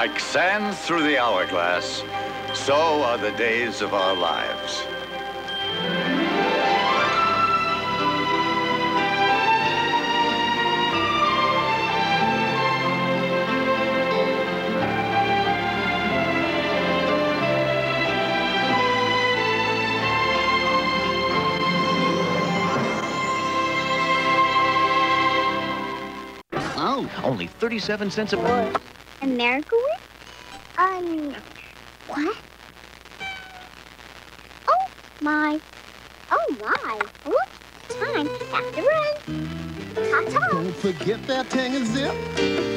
Like sands through the hourglass, so are the days of our lives. Oh, only 37 cents a boy. America Whip? What? Oh, my. Oh, my. Whoops, time. Have to run. Ta-ta. Don't forget that tang and zip.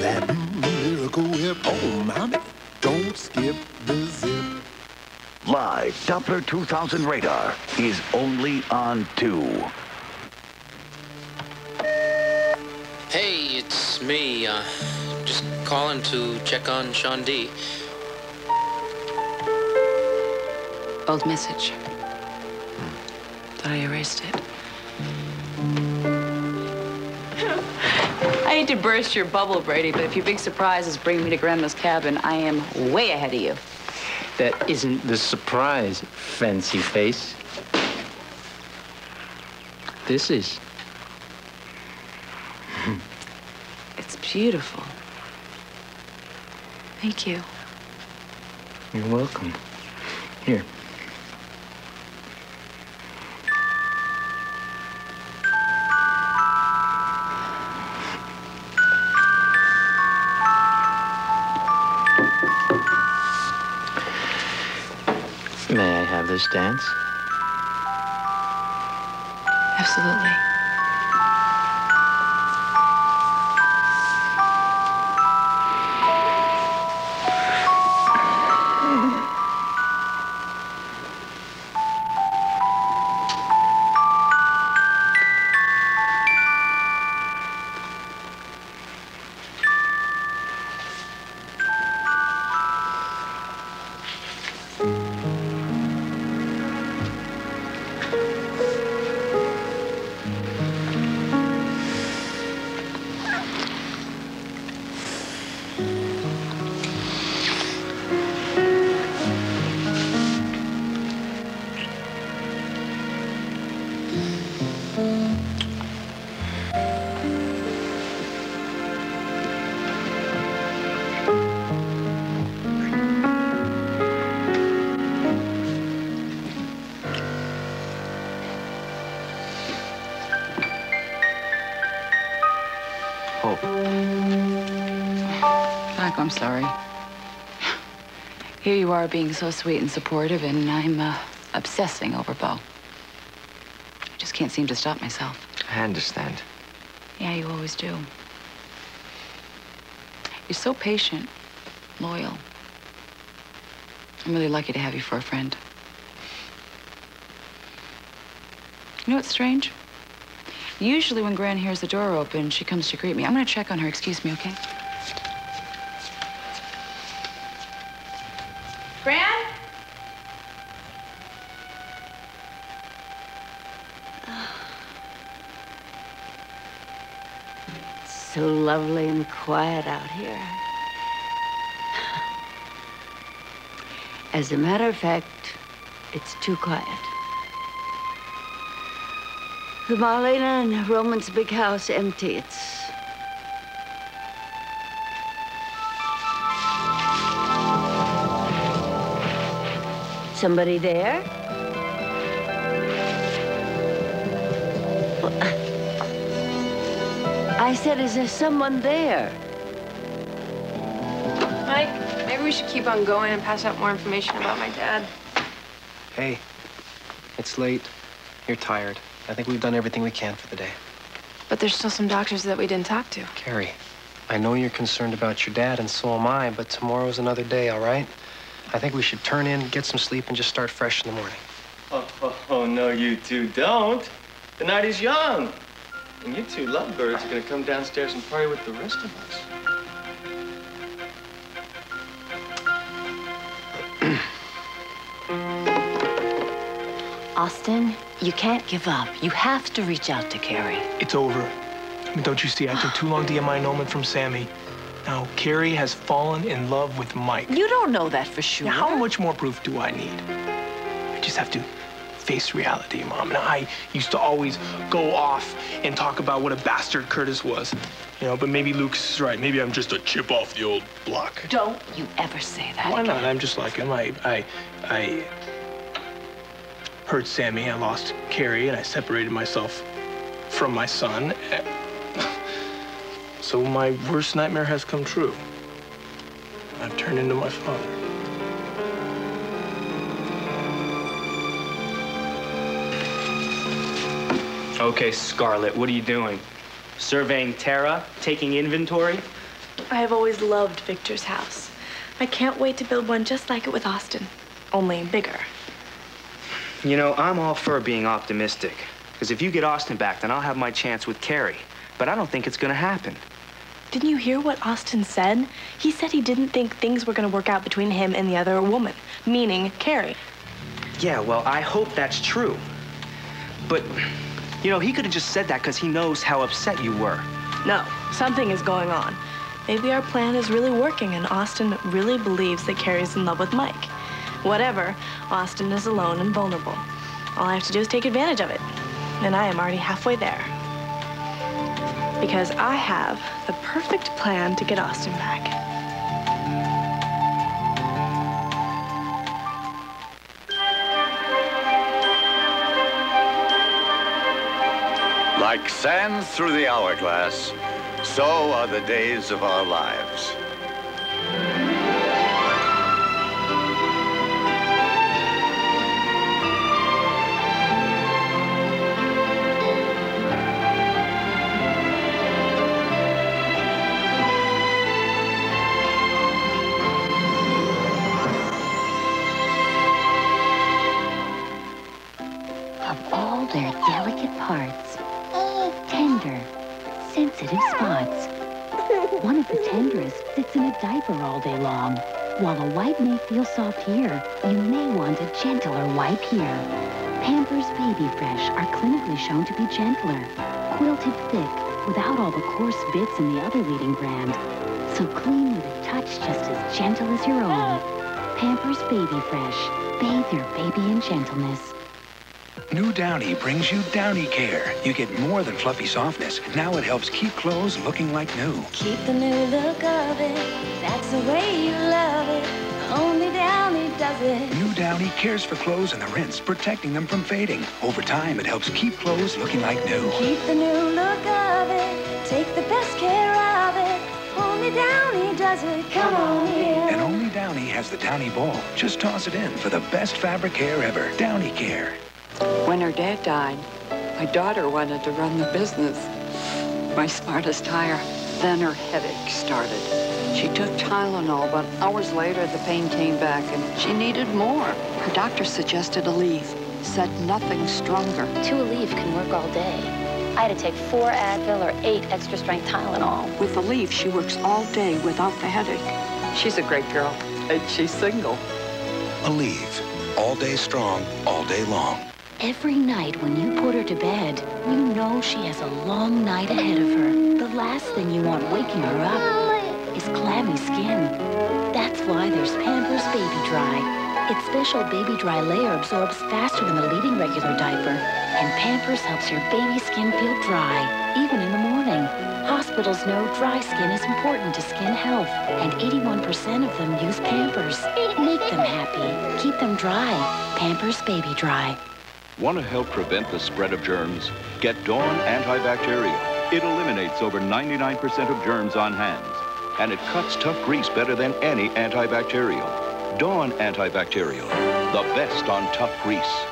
That Miracle Whip. Oh, mommy, don't skip the zip. Live Doppler 2000 radar is only on 2. Hey, it's me. Just calling to check on Sean D. Old message. Thought I erased it. I hate to burst your bubble, Brady, but if your big surprise is bringing me to Grandma's cabin, I am way ahead of you. That isn't the surprise, fancy face. This is. It's beautiful. Thank you. You're welcome. Here. May I have this dance? Absolutely. Doc, I'm sorry. Here you are being so sweet and supportive, and I'm obsessing over Bo. I just can't seem to stop myself. I understand. Yeah, you always do. You're so patient, loyal. I'm really lucky to have you for a friend. You know what's strange? Usually when Gran hears the door open, she comes to greet me. I'm gonna check on her. Excuse me, okay? Gran? So lovely and quiet out here. As a matter of fact, it's too quiet. The Marlena and Roman's big house empty. It's... Somebody there? I said, is there someone there? Mike, maybe we should keep on going and pass out more information about my dad. Hey, it's late. You're tired. I think we've done everything we can for the day. But there's still some doctors that we didn't talk to. Carrie, I know you're concerned about your dad, and so am I, but tomorrow's another day, all right? I think we should turn in, get some sleep, and just start fresh in the morning. Oh, no, you two don't. The night is young. And you two lovebirds are going to come downstairs and party with the rest of us. Austin, you can't give up. You have to reach out to Carrie. It's over. I mean, don't you see? I took too long to get my annulment from Sammy. Now, Carrie has fallen in love with Mike. You don't know that for sure. Now, how much more proof do I need? I just have to face reality, Mom. And I used to always go off and talk about what a bastard Curtis was. You know, but maybe Luke's is right. Maybe I'm just a chip off the old block. Don't you ever say that Why again. not? I'm just like him. I hurt Sammy. I lost Carrie, and I separated myself from my son. So my worst nightmare has come true. I've turned into my father. Okay, Scarlett, what are you doing? Surveying Terra? Taking inventory? I have always loved Victor's house. I can't wait to build one just like it with Austin, only bigger. You know, I'm all for being optimistic. Because if you get Austin back, then I'll have my chance with Carrie. But I don't think it's gonna happen. Didn't you hear what Austin said? He said he didn't think things were going to work out between him and the other woman, meaning Carrie. Yeah, well, I hope that's true. But, you know, he could have just said that because he knows how upset you were. No, something is going on. Maybe our plan is really working and Austin really believes that Carrie's in love with Mike. Whatever, Austin is alone and vulnerable. All I have to do is take advantage of it. And I am already halfway there. Because I have the perfect plan to get Austin back. Like sands through the hourglass, so are the days of our lives. Their delicate parts, tender, sensitive spots. One of the tenderest sits in a diaper all day long. While a wipe may feel soft here, you may want a gentler wipe here. Pampers Baby Fresh are clinically shown to be gentler, quilted thick, without all the coarse bits in the other leading brand. So clean with a touch just as gentle as your own. Pampers Baby Fresh. Bathe your baby in gentleness. New Downy brings you Downy Care. You get more than fluffy softness. Now it helps keep clothes looking like new. Keep the new look of it. That's the way you love it. Only Downy does it. New Downy cares for clothes in the rinse, protecting them from fading. Over time, it helps keep clothes looking like new. Keep the new look of it. Take the best care of it. Only Downy does it. Come on in. And only Downy has the Downy ball. Just toss it in for the best fabric care ever. Downy Care. When her dad died, my daughter wanted to run the business. My smartest hire. Then her headache started. She took Tylenol, but hours later the pain came back and she needed more. Her doctor suggested Aleve. Said nothing stronger. 2 Aleve can work all day. I had to take 4 Advil or 8 extra-strength Tylenol. With Aleve, she works all day without the headache. She's a great girl, and she's single. Aleve. All day strong, all day long. Every night when you put her to bed, you know she has a long night ahead of her. The last thing you want waking her up is clammy skin. That's why there's Pampers Baby Dry. Its special Baby Dry layer absorbs faster than a leading regular diaper, and Pampers helps your baby skin feel dry, even in the morning. Hospitals know dry skin is important to skin health, and 81% of them use Pampers. Make them happy. Keep them dry. Pampers Baby Dry. Want to help prevent the spread of germs? Get Dawn Antibacterial. It eliminates over 99% of germs on hands, and it cuts tough grease better than any antibacterial. Dawn Antibacterial, the best on tough grease.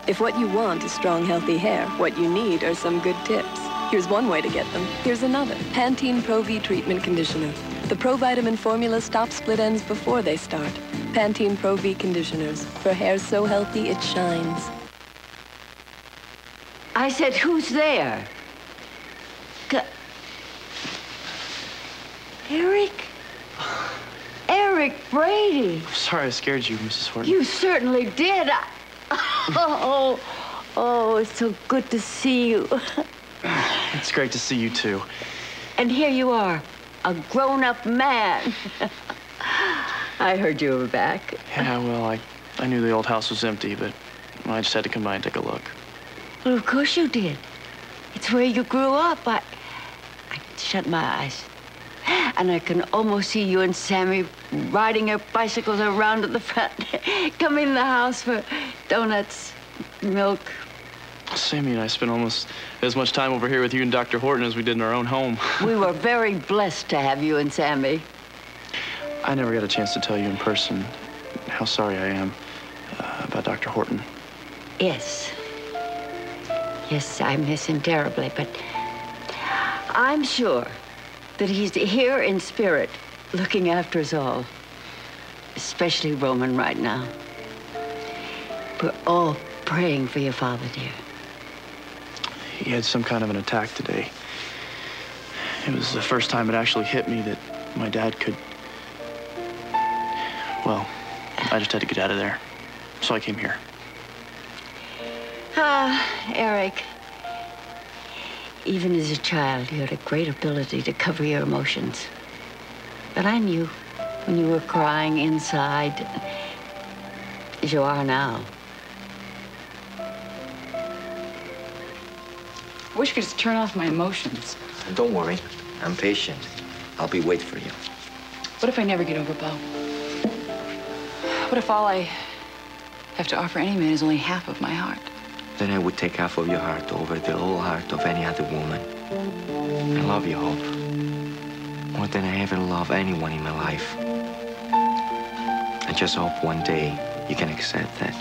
If what you want is strong, healthy hair, what you need are some good tips. Here's one way to get them. Here's another. Pantene Pro V Treatment Conditioner. The provitamin formula stops split ends before they start. Pantene Pro V Conditioners. For hair so healthy it shines. I said, who's there? Eric? Eric Brady. I'm sorry I scared you, Mrs. Horton. You certainly did. Oh, it's so good to see you. It's great to see you, too. And here you are, a grown-up man. I heard you were back. Yeah, well, I knew the old house was empty, but I just had to come by and take a look. Well, of course you did. It's where you grew up. I shut my eyes. And I can almost see you and Sammy riding your bicycles around at the front, coming in the house for donuts, milk. Sammy and I spent almost as much time over here with you and Dr. Horton as we did in our own home. We were very blessed to have you and Sammy. I never got a chance to tell you in person how sorry I am about Dr. Horton. Yes. Yes, I miss him terribly, but I'm sure that he's here in spirit, looking after us all, especially Roman right now. We're all praying for your father, dear. He had some kind of an attack today. It was the first time it actually hit me that my dad could... Well, I just had to get out of there. So I came here. Eric. Even as a child, you had a great ability to cover your emotions. But I knew when you were crying inside, as you are now. I wish I could just turn off my emotions. Don't worry. I'm patient. I'll be waiting for you. What if I never get over Bo? What if all I have to offer any man is only half of my heart? Then I would take half of your heart over the whole heart of any other woman. I love you, Hope. More than I ever love anyone in my life. I just hope one day you can accept that.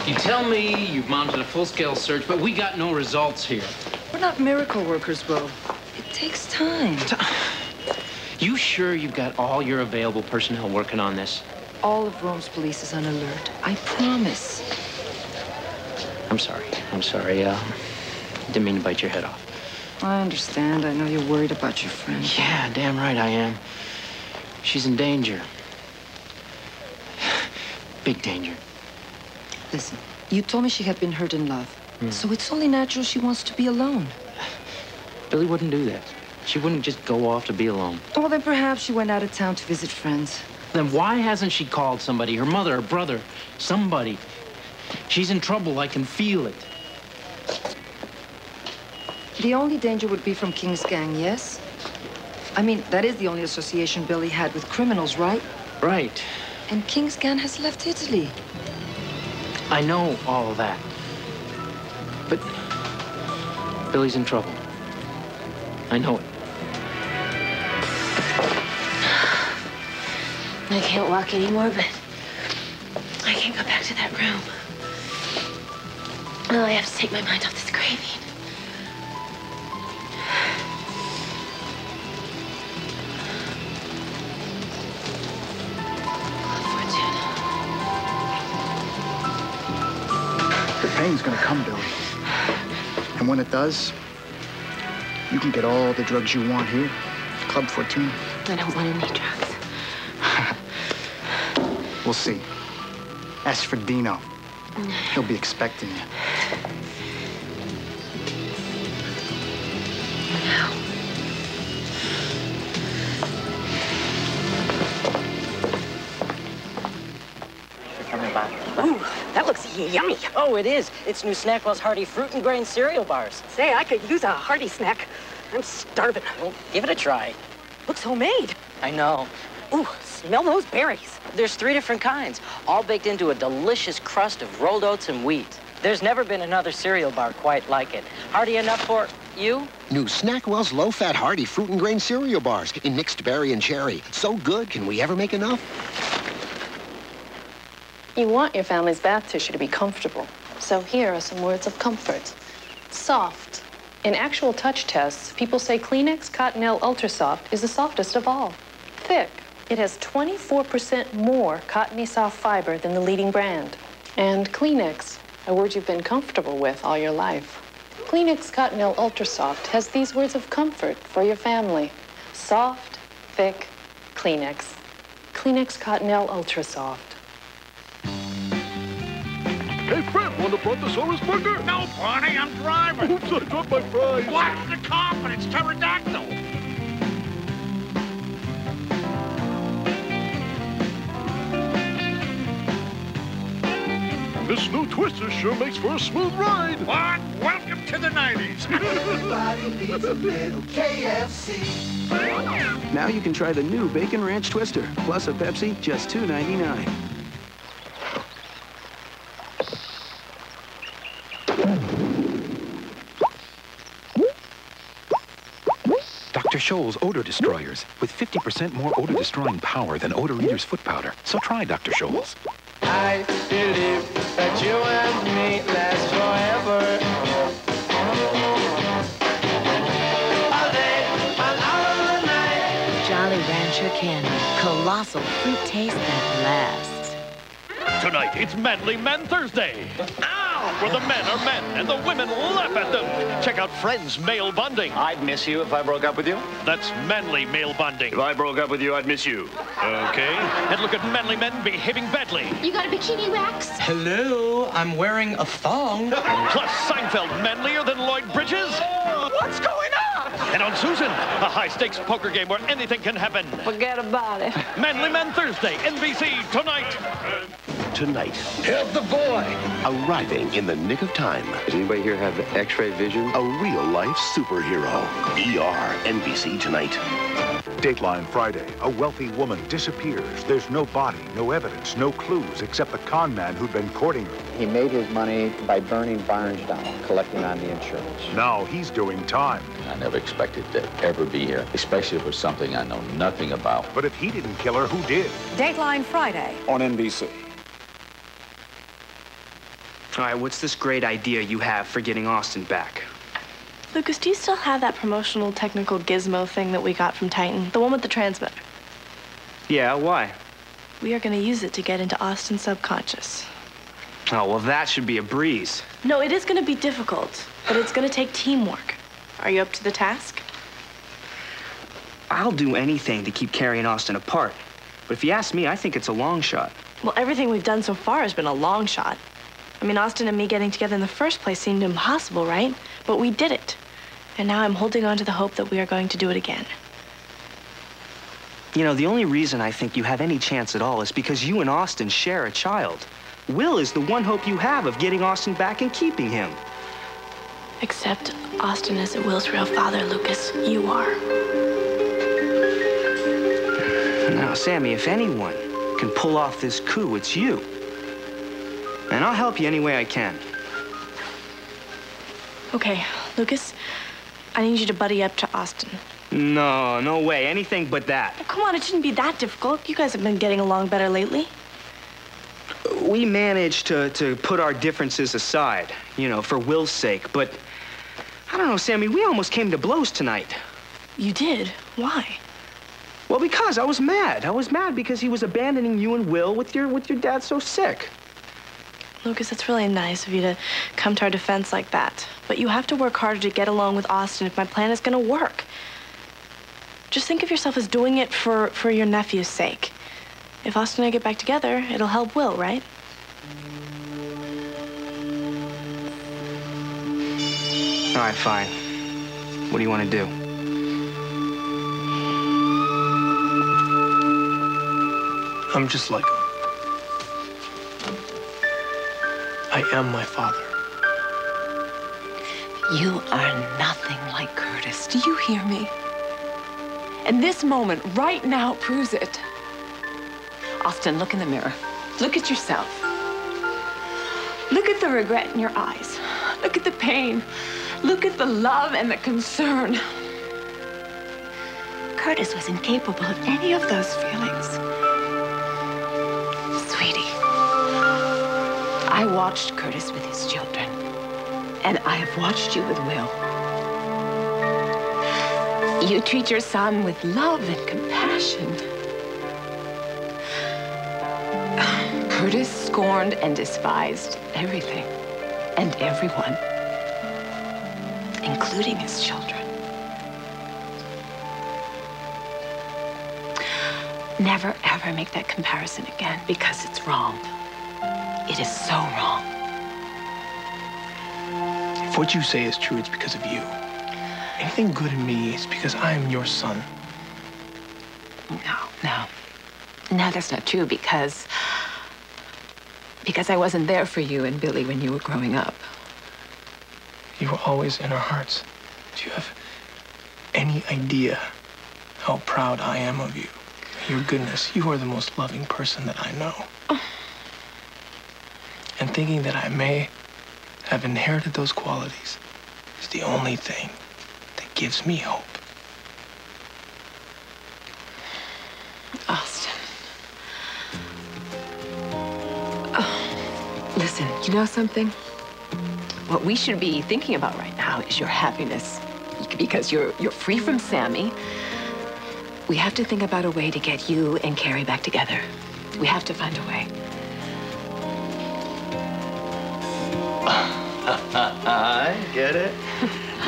You tell me you've mounted a full-scale search, but we got no results here. We're not miracle workers, Bo. It takes time. You sure you've got all your available personnel working on this? All of Rome's police is on alert. I promise. I'm sorry. Didn't mean to bite your head off. I understand. I know you're worried about your friend. Yeah, damn right I am. She's in danger. Big danger. Listen, you told me she had been hurt in love. So it's only natural she wants to be alone. Billy wouldn't do that. She wouldn't just go off to be alone. Well, then perhaps she went out of town to visit friends. Then why hasn't she called somebody? Her mother, her brother, somebody. She's in trouble. I can feel it. The only danger would be from King's gang, yes? I mean, that is the only association Billy had with criminals, right? Right. And King's gang has left Italy. I know all of that. But Billy's in trouble. I know it. I can't walk anymore, but I can't go back to that room. Oh, I have to take my mind off this craving. The pain's gonna come, Billy. And when it does, you can get all the drugs you want here. Club Fortuna. I don't want any drugs. We'll see. As for Dino, he'll be expecting you. Ooh, that looks yummy. Oh, it is. It's new Snackwell's Hearty Fruit and Grain cereal bars. Say, I could use a hearty snack. I'm starving. Well, give it a try. Looks homemade. I know. Ooh, smell those berries. There's 3 different kinds, all baked into a delicious crust of rolled oats and wheat. There's never been another cereal bar quite like it. Hearty enough for you? New Snackwell's low-fat Hearty Fruit and Grain cereal bars in mixed berry and cherry. So good, can we ever make enough? You want your family's bath tissue to be comfortable. So here are some words of comfort. Soft. In actual touch tests, people say Kleenex Cottonelle Ultra Soft is the softest of all. Thick. It has 24% more cottony soft fiber than the leading brand. And Kleenex, a word you've been comfortable with all your life. Kleenex Cottonelle Ultra Soft has these words of comfort for your family. Soft, thick, Kleenex. Kleenex Cottonelle Ultra Soft. Hey, Fred, want a brontosaurus burger? No, Barney, I'm driving. Oops, I dropped my fries. Watch the confidence, pterodactyl. This new Twister sure makes for a smooth ride. What? Welcome to the 90s. Everybody needs a little KFC. Now you can try the new Bacon Ranch Twister, plus a Pepsi, just $2.99. Dr. Scholl's Odor Destroyers, with 50% more odor-destroying power than Odor Eater's foot powder. So try Dr. Scholl's. I believe that you and me last forever. All day, all night. Jolly Rancher Candy. Colossal fruit taste that lasts. Tonight, it's Manly Men Thursday. Where the men are men and the women laugh at them. Check out Friends Male Bonding. I'd miss you if I broke up with you. That's manly male bonding. If I broke up with you, I'd miss you. Okay. And look at manly men behaving badly. You got a bikini wax? Hello, I'm wearing a thong. Plus, Seinfeld manlier than Lloyd Bridges. What's going on? And on Susan, a high-stakes poker game where anything can happen. Forget about it. Manly Men Thursday, NBC, tonight. Tonight, Help the boy. arriving in the nick of time, Does anybody here have X-ray vision? a real-life superhero. ER, NBC tonight. Dateline Friday. A wealthy woman disappears. There's no body, no evidence, no clues, except the con man who'd been courting her. He made his money by burning barns down, collecting on the insurance. Now he's doing time. I never expected to ever be here, especially for something I know nothing about. But if he didn't kill her, who did? Dateline Friday. On NBC. All right, what's this great idea you have for getting Austin back? Lucas, do you still have that promotional technical gizmo thing that we got from Titan? The one with the transmitter? Yeah, why? We are going to use it to get into Austin's subconscious. Oh, well, that should be a breeze. No, it is going to be difficult, but it's going to take teamwork. Are you up to the task? I'll do anything to keep Carrie and Austin apart. But if you ask me, I think it's a long shot. Well, everything we've done so far has been a long shot. I mean, Austin and me getting together in the first place seemed impossible, right? But we did it. And now I'm holding on to the hope that we are going to do it again. You know, the only reason I think you have any chance at all is because you and Austin share a child. Will is the one hope you have of getting Austin back and keeping him. Except Austin isn't Will's real father, Lucas. You are. Now, Sammy, if anyone can pull off this coup, it's you. And I'll help you any way I can. Okay, Lucas, I need you to buddy up to Austin. No, no way. Anything but that. Oh, come on, it shouldn't be that difficult. You guys have been getting along better lately. We managed to put our differences aside, you know, for Will's sake. But, I don't know, Sammy, we almost came to blows tonight. You did? Why? Well, because I was mad. I was mad because he was abandoning you and Will with your dad so sick. Lucas, it's really nice of you to come to our defense like that. But you have to work harder to get along with Austin if my plan is going to work. Just think of yourself as doing it for your nephew's sake. If Austin and I get back together, it'll help Will, right? All right, fine. What do you want to do? I'm just like him. I am my father. You are nothing like Curtis. Do you hear me? And this moment, right now, proves it. Austin, look in the mirror. Look at yourself. Look at the regret in your eyes. Look at the pain. Look at the love and the concern. Curtis was incapable of any of those feelings. Sweetie, I watched Curtis with his children, and I have watched you with Will. You treat your son with love and compassion. Curtis scorned and despised everything and everyone, including his children. Never, ever make that comparison again, because it's wrong. It is so wrong. If what you say is true, it's because of you. Anything good in me is because I am your son. No, that's not true because I wasn't there for you and Billy when you were growing up. You were always in our hearts. Do you have any idea how proud I am of you? Your goodness, you are the most loving person that I know. Oh. And thinking that I may have inherited those qualities is the only thing that gives me hope. Austin. Oh. Listen, you know something? What we should be thinking about right now is your happiness. Because you're free from Sammy. We have to think about a way to get you and Carrie back together. We have to find a way. I get it.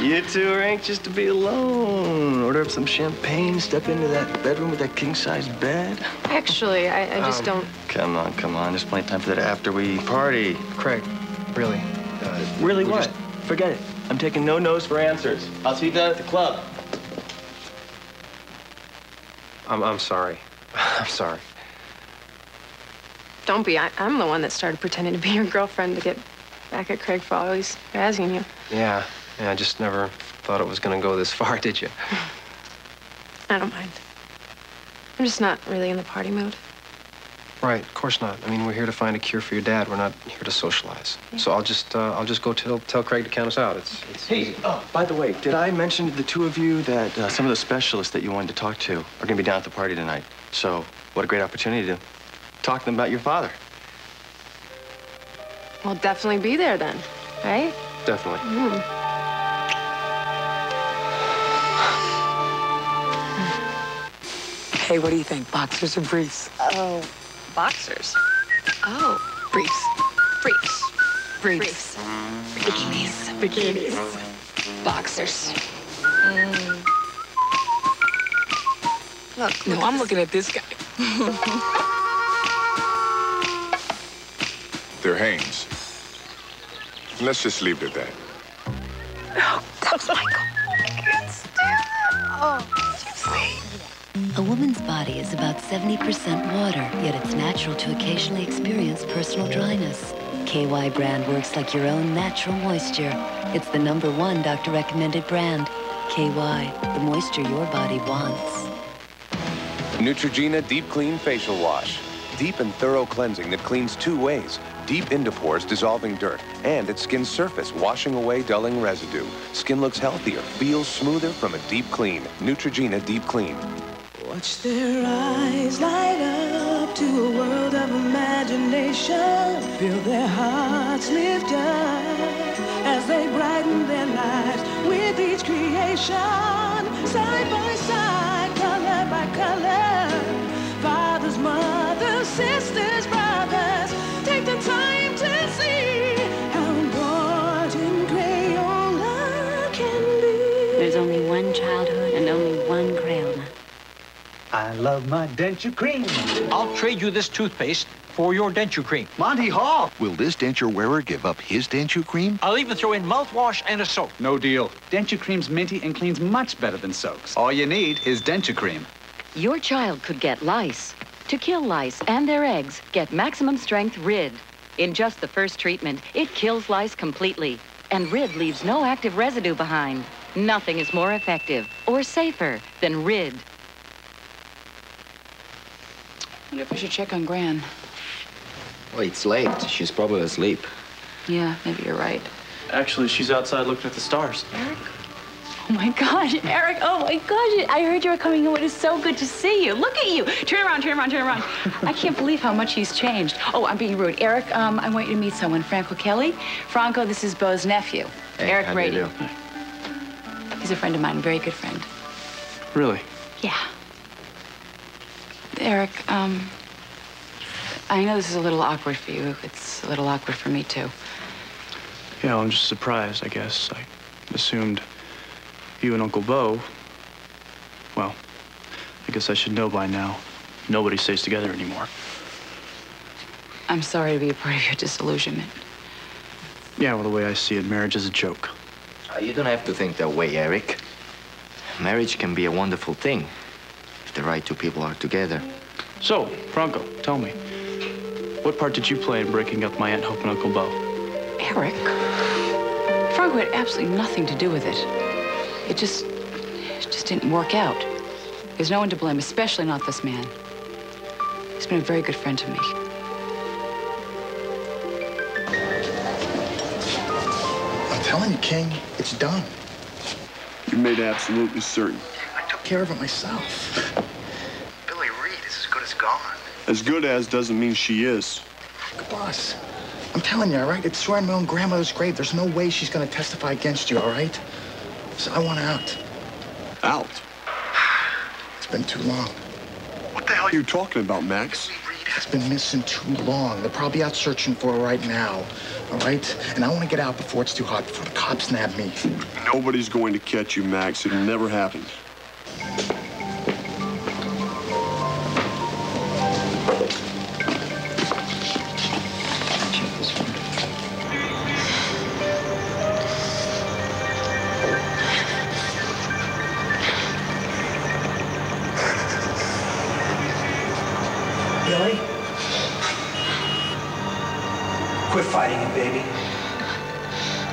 You two are anxious to be alone. Order up some champagne, step into that bedroom with that king-size bed. Actually, I just don't... Come on. There's plenty of time for that after we party. Craig, really? Really what? Forget it. I'm taking no no's for answers. I'll see you down at the club. I'm sorry. I'm sorry. Don't be. I'm the one that started pretending to be your girlfriend to get back at Craig for always razzing you. Yeah, I just never thought it was going to go this far, did you? I don't mind. I'm just not really in the party mood. Right, of course not. I mean, we're here to find a cure for your dad. We're not here to socialize. Yeah. So I'll just go tell Craig to count us out. It's Hey, by the way, did I mention to the two of you that some of the specialists that you wanted to talk to are going to be down at the party tonight? So what a great opportunity to talk to them about your father. We'll definitely be there then, right? Definitely. Hey, what do you think? Boxers or briefs? Oh, boxers. Oh. Briefs. Briefs. Briefs. Bikinis. Bikinis. Boxers. Look. No, I'm looking at this guy. They're Hanes. Let's just leave it at that. Oh, that's Michael. I can't stand it. Oh, did you see? A woman's body is about 70% water, yet it's natural to occasionally experience personal dryness. KY brand works like your own natural moisture. It's the #1 doctor-recommended brand. KY, the moisture your body wants. Neutrogena Deep Clean Facial Wash. Deep and thorough cleansing that cleans 2 ways. Deep into pores, dissolving dirt, and at skin surface, washing away dulling residue. Skin looks healthier, feels smoother from a deep clean. Neutrogena Deep Clean. Watch their eyes light up to a world of imagination. Feel their hearts lift up as they brighten their lives with each creation. Side by side, color by color. Fathers, mothers, sisters, brothers. Take the time to see how important Crayola can be. There's only one childhood and only one Crayola. I love my denture cream. I'll trade you this toothpaste for your denture cream. Monty Hall. Will this denture wearer give up his denture cream? I'll even throw in mouthwash and a soap. No deal. Denture cream's minty and cleans much better than soaps. All you need is denture cream. Your child could get lice. To kill lice and their eggs, get maximum strength Rid. In just the first treatment, it kills lice completely. And Rid leaves no active residue behind. Nothing is more effective or safer than Rid. I wonder if I should check on Gran. Well, it's late. She's probably asleep. Yeah, maybe you're right. Actually, she's outside looking at the stars. Eric? Oh my gosh, Eric, oh my gosh, I heard you were coming in. It is so good to see you. Look at you. Turn around. I can't believe how much he's changed. Oh, I'm being rude. Eric, I want you to meet someone. Franco Kelly. Franco, this is Beau's nephew. Hey, Eric how Brady. do you do? He's a friend of mine, a very good friend. Really? Yeah. Eric, I know this is a little awkward for you. It's a little awkward for me, too. Yeah, well, I'm just surprised, I guess. I assumed you and Uncle Beau, well, I guess I should know by now. Nobody stays together anymore. I'm sorry to be a part of your disillusionment. Yeah, well, the way I see it, marriage is a joke. You don't have to think that way, Eric. Marriage can be a wonderful thing if the right two people are together. So, Franco, tell me, what part did you play in breaking up my Aunt Hope and Uncle Bo? Eric, Franco had absolutely nothing to do with it. It just didn't work out. There's no one to blame, especially not this man. He's been a very good friend to me. I'm telling you, King, it's done. You made absolutely certain. I took care of it myself. Billy Reed is as good as gone. As good as doesn't mean she is. Look, boss, I'm telling you, all right? It's swearing my own grandmother's grave. There's no way she's gonna testify against you, all right? So I want out. Out? It's been too long. What the hell are you talking about, Max? Reed has been missing too long. They're probably out searching for her right now, all right? And I want to get out before it's too hot, before the cops nab me. Nobody's going to catch you, Max. It'll never happen. Billy? Quit fighting it, baby.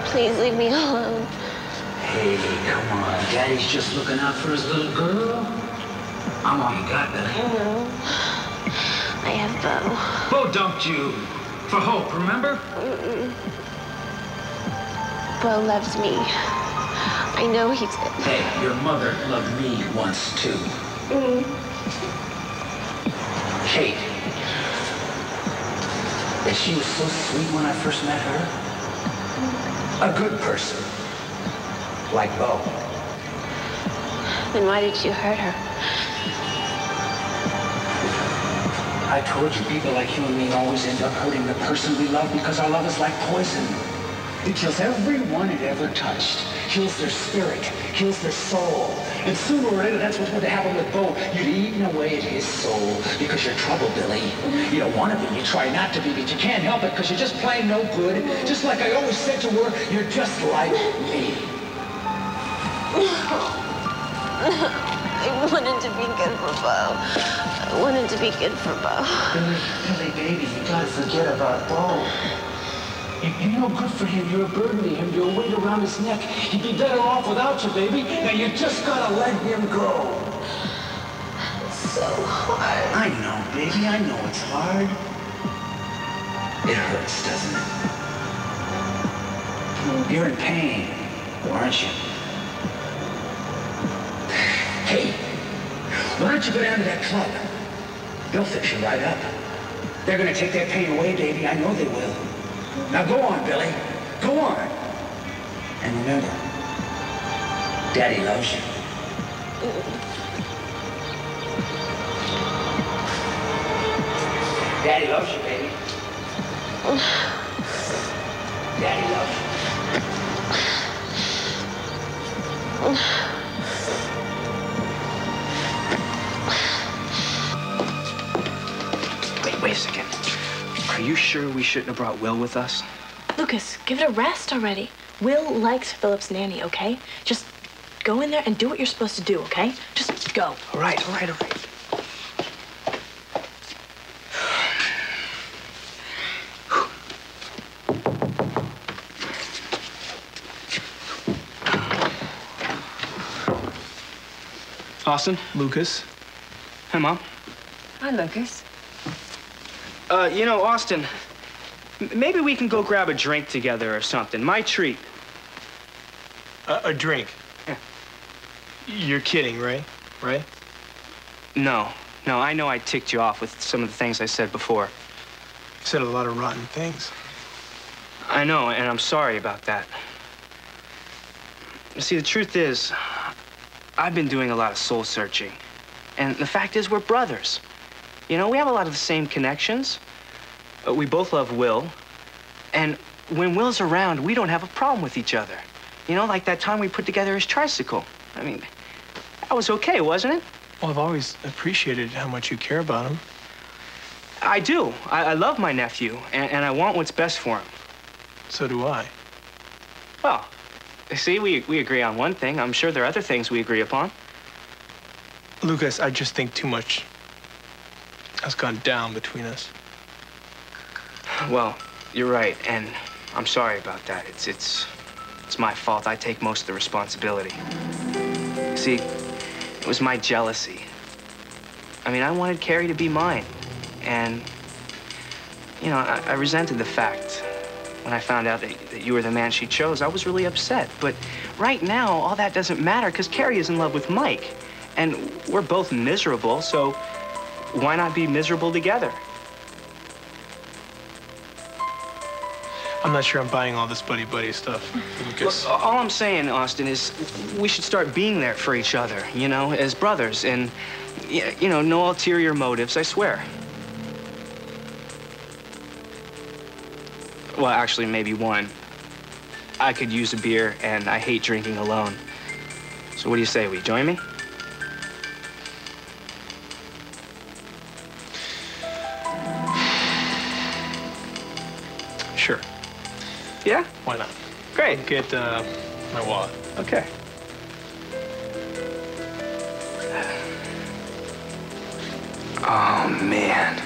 Please leave me alone. Hey, come on. Daddy's just looking out for his little girl. I'm all you got, Billy. No. I have Bo. Bo dumped you. For Hope, remember? Bo loves me. I know he did. Hey, your mother loved me once, too. Kate. And she was so sweet when I first met her. A good person. Like Bo. Then why did you hurt her? I told you, people like you and me always end up hurting the person we love because our love is like poison. It kills everyone it ever touched. Kills their spirit, kills their soul. And sooner or later, that's what's going to happen with Bo. You've eaten away at his soul because you're trouble, Billy. You don't want to be, you try not to be, but you can't help it because you're just plain no good. Just like I always said to her, you're just like me. I wanted to be good for Bo. I wanted to be good for Bo. Billy, baby, you gotta forget about Bo. You're no good for him. You're a burden to him. You're a weight around his neck. He'd be better off without you, baby. Now you just gotta let him go. It's so hard. I know, baby. I know it's hard. It hurts, doesn't it? You're in pain, aren't you? Hey, why don't you go down to that club? They'll fix you right up. They're gonna take that pain away, baby. I know they will. Now go on, Billy. Go on. And remember, Daddy loves you. Daddy loves you, baby. Daddy loves you. Wait a second. Are you sure we shouldn't have brought Will with us? Lucas, give it a rest already. Will likes Philip's nanny, okay? Just go in there and do what you're supposed to do, okay? Just go. All right. Austin? Lucas? Hey, Mom. Hi, Lucas. You know, Austin, maybe we can go grab a drink together or something. My treat. A drink? Yeah. You're kidding, right? Right? No, I know I ticked you off with some of the things I said before. You said a lot of rotten things. I know, and I'm sorry about that. You see, the truth is, I've been doing a lot of soul searching. And the fact is, we're brothers. You know, we have a lot of the same connections. We both love Will. And when Will's around, we don't have a problem with each other. You know, like that time we put together his tricycle. I mean, that was okay, wasn't it? Well, I've always appreciated how much you care about him. I do. I love my nephew, and I want what's best for him. So do I. Well, See, we agree on one thing. I'm sure there are other things we agree upon. Lucas, I just think too much has gone down between us. Well, you're right, and I'm sorry about that. It's my fault. I take most of the responsibility. See, it was my jealousy. I mean, I wanted Carrie to be mine, and, you know, I resented the fact when I found out that you were the man she chose. I was really upset, but right now, all that doesn't matter, because Carrie is in love with Mike, and we're both miserable, so why not be miserable together? I'm not sure I'm buying all this buddy-buddy stuff, Lucas. Look, all I'm saying, Austin, is we should start being there for each other, you know, as brothers, and, you know, no ulterior motives, I swear. Well, actually, maybe one. I could use a beer, and I hate drinking alone. So what do you say, will you join me? Sure. Yeah? Why not? Great. Get my wallet. Okay. Oh, man.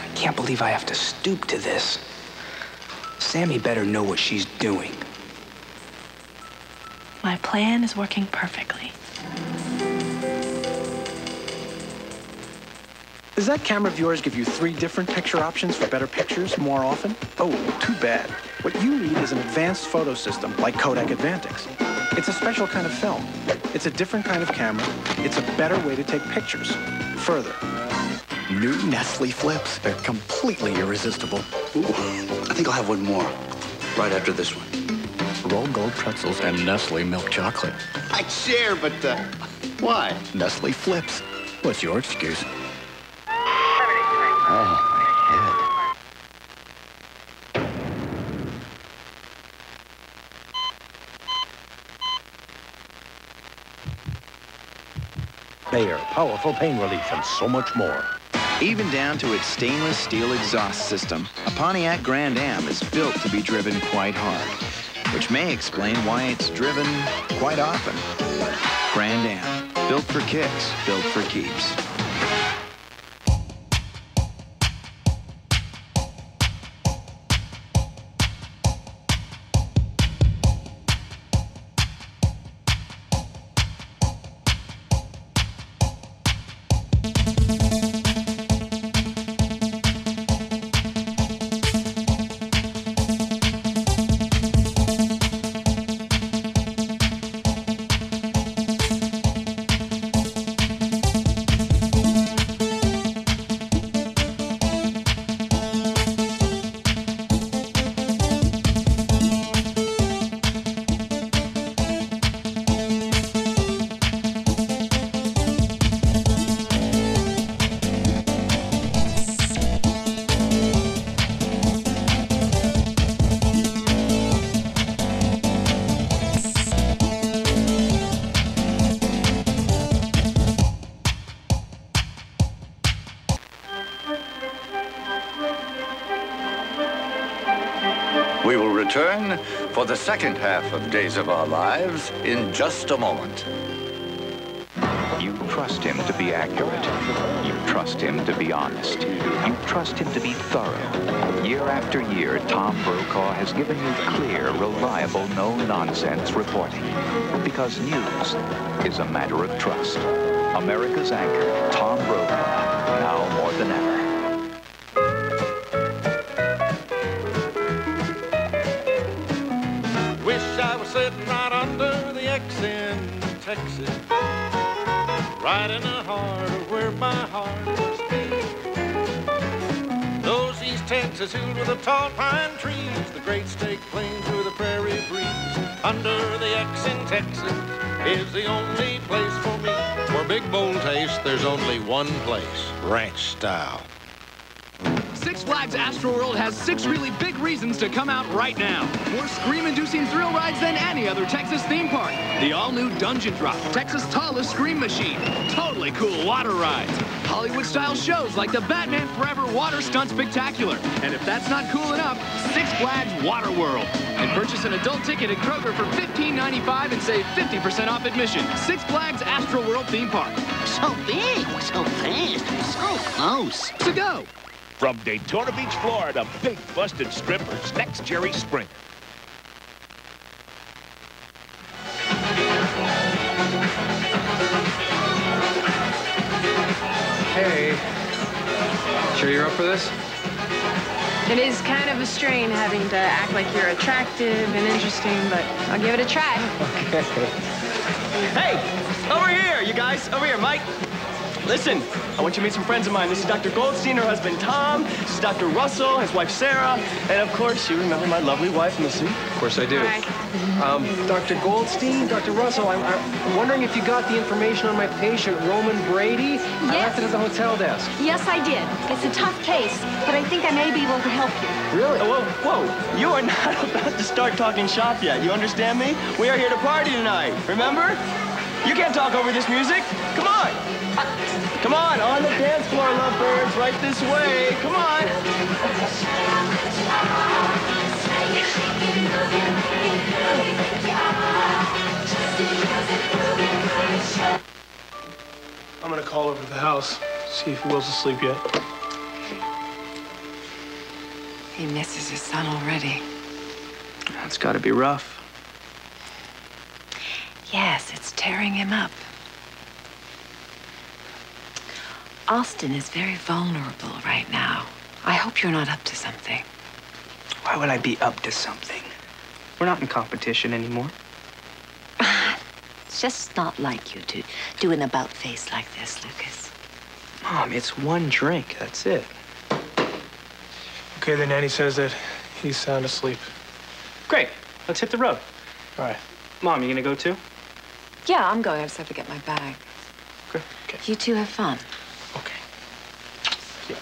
I can't believe I have to stoop to this. Sammy better know what she's doing. My plan is working perfectly. Does that camera of yours give you 3 different picture options for better pictures more often? Oh, too bad. What you need is an advanced photo system like Kodak Advantix. It's a special kind of film. It's a different kind of camera. It's a better way to take pictures. Further. New Nestle Flips. They're completely irresistible. Ooh, I think I'll have one more right after this one. Rolled gold pretzels and Nestle milk chocolate. I'd share, but why? Nestle Flips. What's your excuse? Bayer, powerful pain relief, and so much more. Even down to its stainless steel exhaust system, a Pontiac Grand Am is built to be driven quite hard, which may explain why it's driven quite often. Grand Am, built for kicks, built for keeps. We will return for the second half of Days of Our Lives in just a moment. You trust him to be accurate. You trust him to be honest. You trust him to be thorough. Year after year, Tom Brokaw has given you clear, reliable, no-nonsense reporting. Because news is a matter of trust. America's anchor, Tom Brokaw, now more than ever. Wish I was sitting right under the X in Texas, right in the heart of where my heart must be. Those East Texas hills with the tall pine trees, the great state plains with the prairie breeze. Under the X in Texas is the only place for me. For big bold taste, there's only one place, ranch style. Six Flags Astroworld has 6 really big reasons to come out right now. More scream-inducing thrill rides than any other Texas theme park. The all-new Dungeon Drop, Texas' tallest scream machine. Totally cool water rides. Hollywood-style shows like the Batman Forever Water Stunt Spectacular. And if that's not cool enough, Six Flags Water World. And purchase an adult ticket at Kroger for $15.95 and save 50% off admission. Six Flags Astro World Theme Park. So big, so fast, so close. To go. From Daytona Beach, Florida, big busted strippers. Next, Jerry Springer. Hey. Sure you're up for this? It is kind of a strain having to act like you're attractive and interesting, but I'll give it a try. Okay. Hey, over here, you guys. Over here, Mike. Listen, I want you to meet some friends of mine. This is Dr. Goldstein, her husband, Tom. This is Dr. Russell, his wife, Sarah. And, of course, you remember my lovely wife, Missy. Of course I do. Hi. Dr. Goldstein, Dr. Russell, I'm wondering if you got the information on my patient, Roman Brady? Yes. I left it at the hotel desk. Yes, I did. It's a tough case, but I think I may be able to help you. Really? Whoa. You are not about to start talking shop yet. You understand me? We are here to party tonight, remember? You can't talk over this music. Come on. Come on the dance floor, lovebirds. Right this way. Come on. I'm gonna call over to the house, see if Will's asleep yet. He misses his son already. That's got to be rough. Yes, it's tearing him up. Austin is very vulnerable right now. I hope you're not up to something. Why would I be up to something? We're not in competition anymore. It's just not like you to do an about face like this, Lucas. Mom, it's one drink. That's it. Okay, the nanny says that he's sound asleep. Great. Let's hit the road. All right. Mom, you gonna go too? Yeah, I'm going. I just have to get my bag. Okay. You two have fun. Okay. Yeah.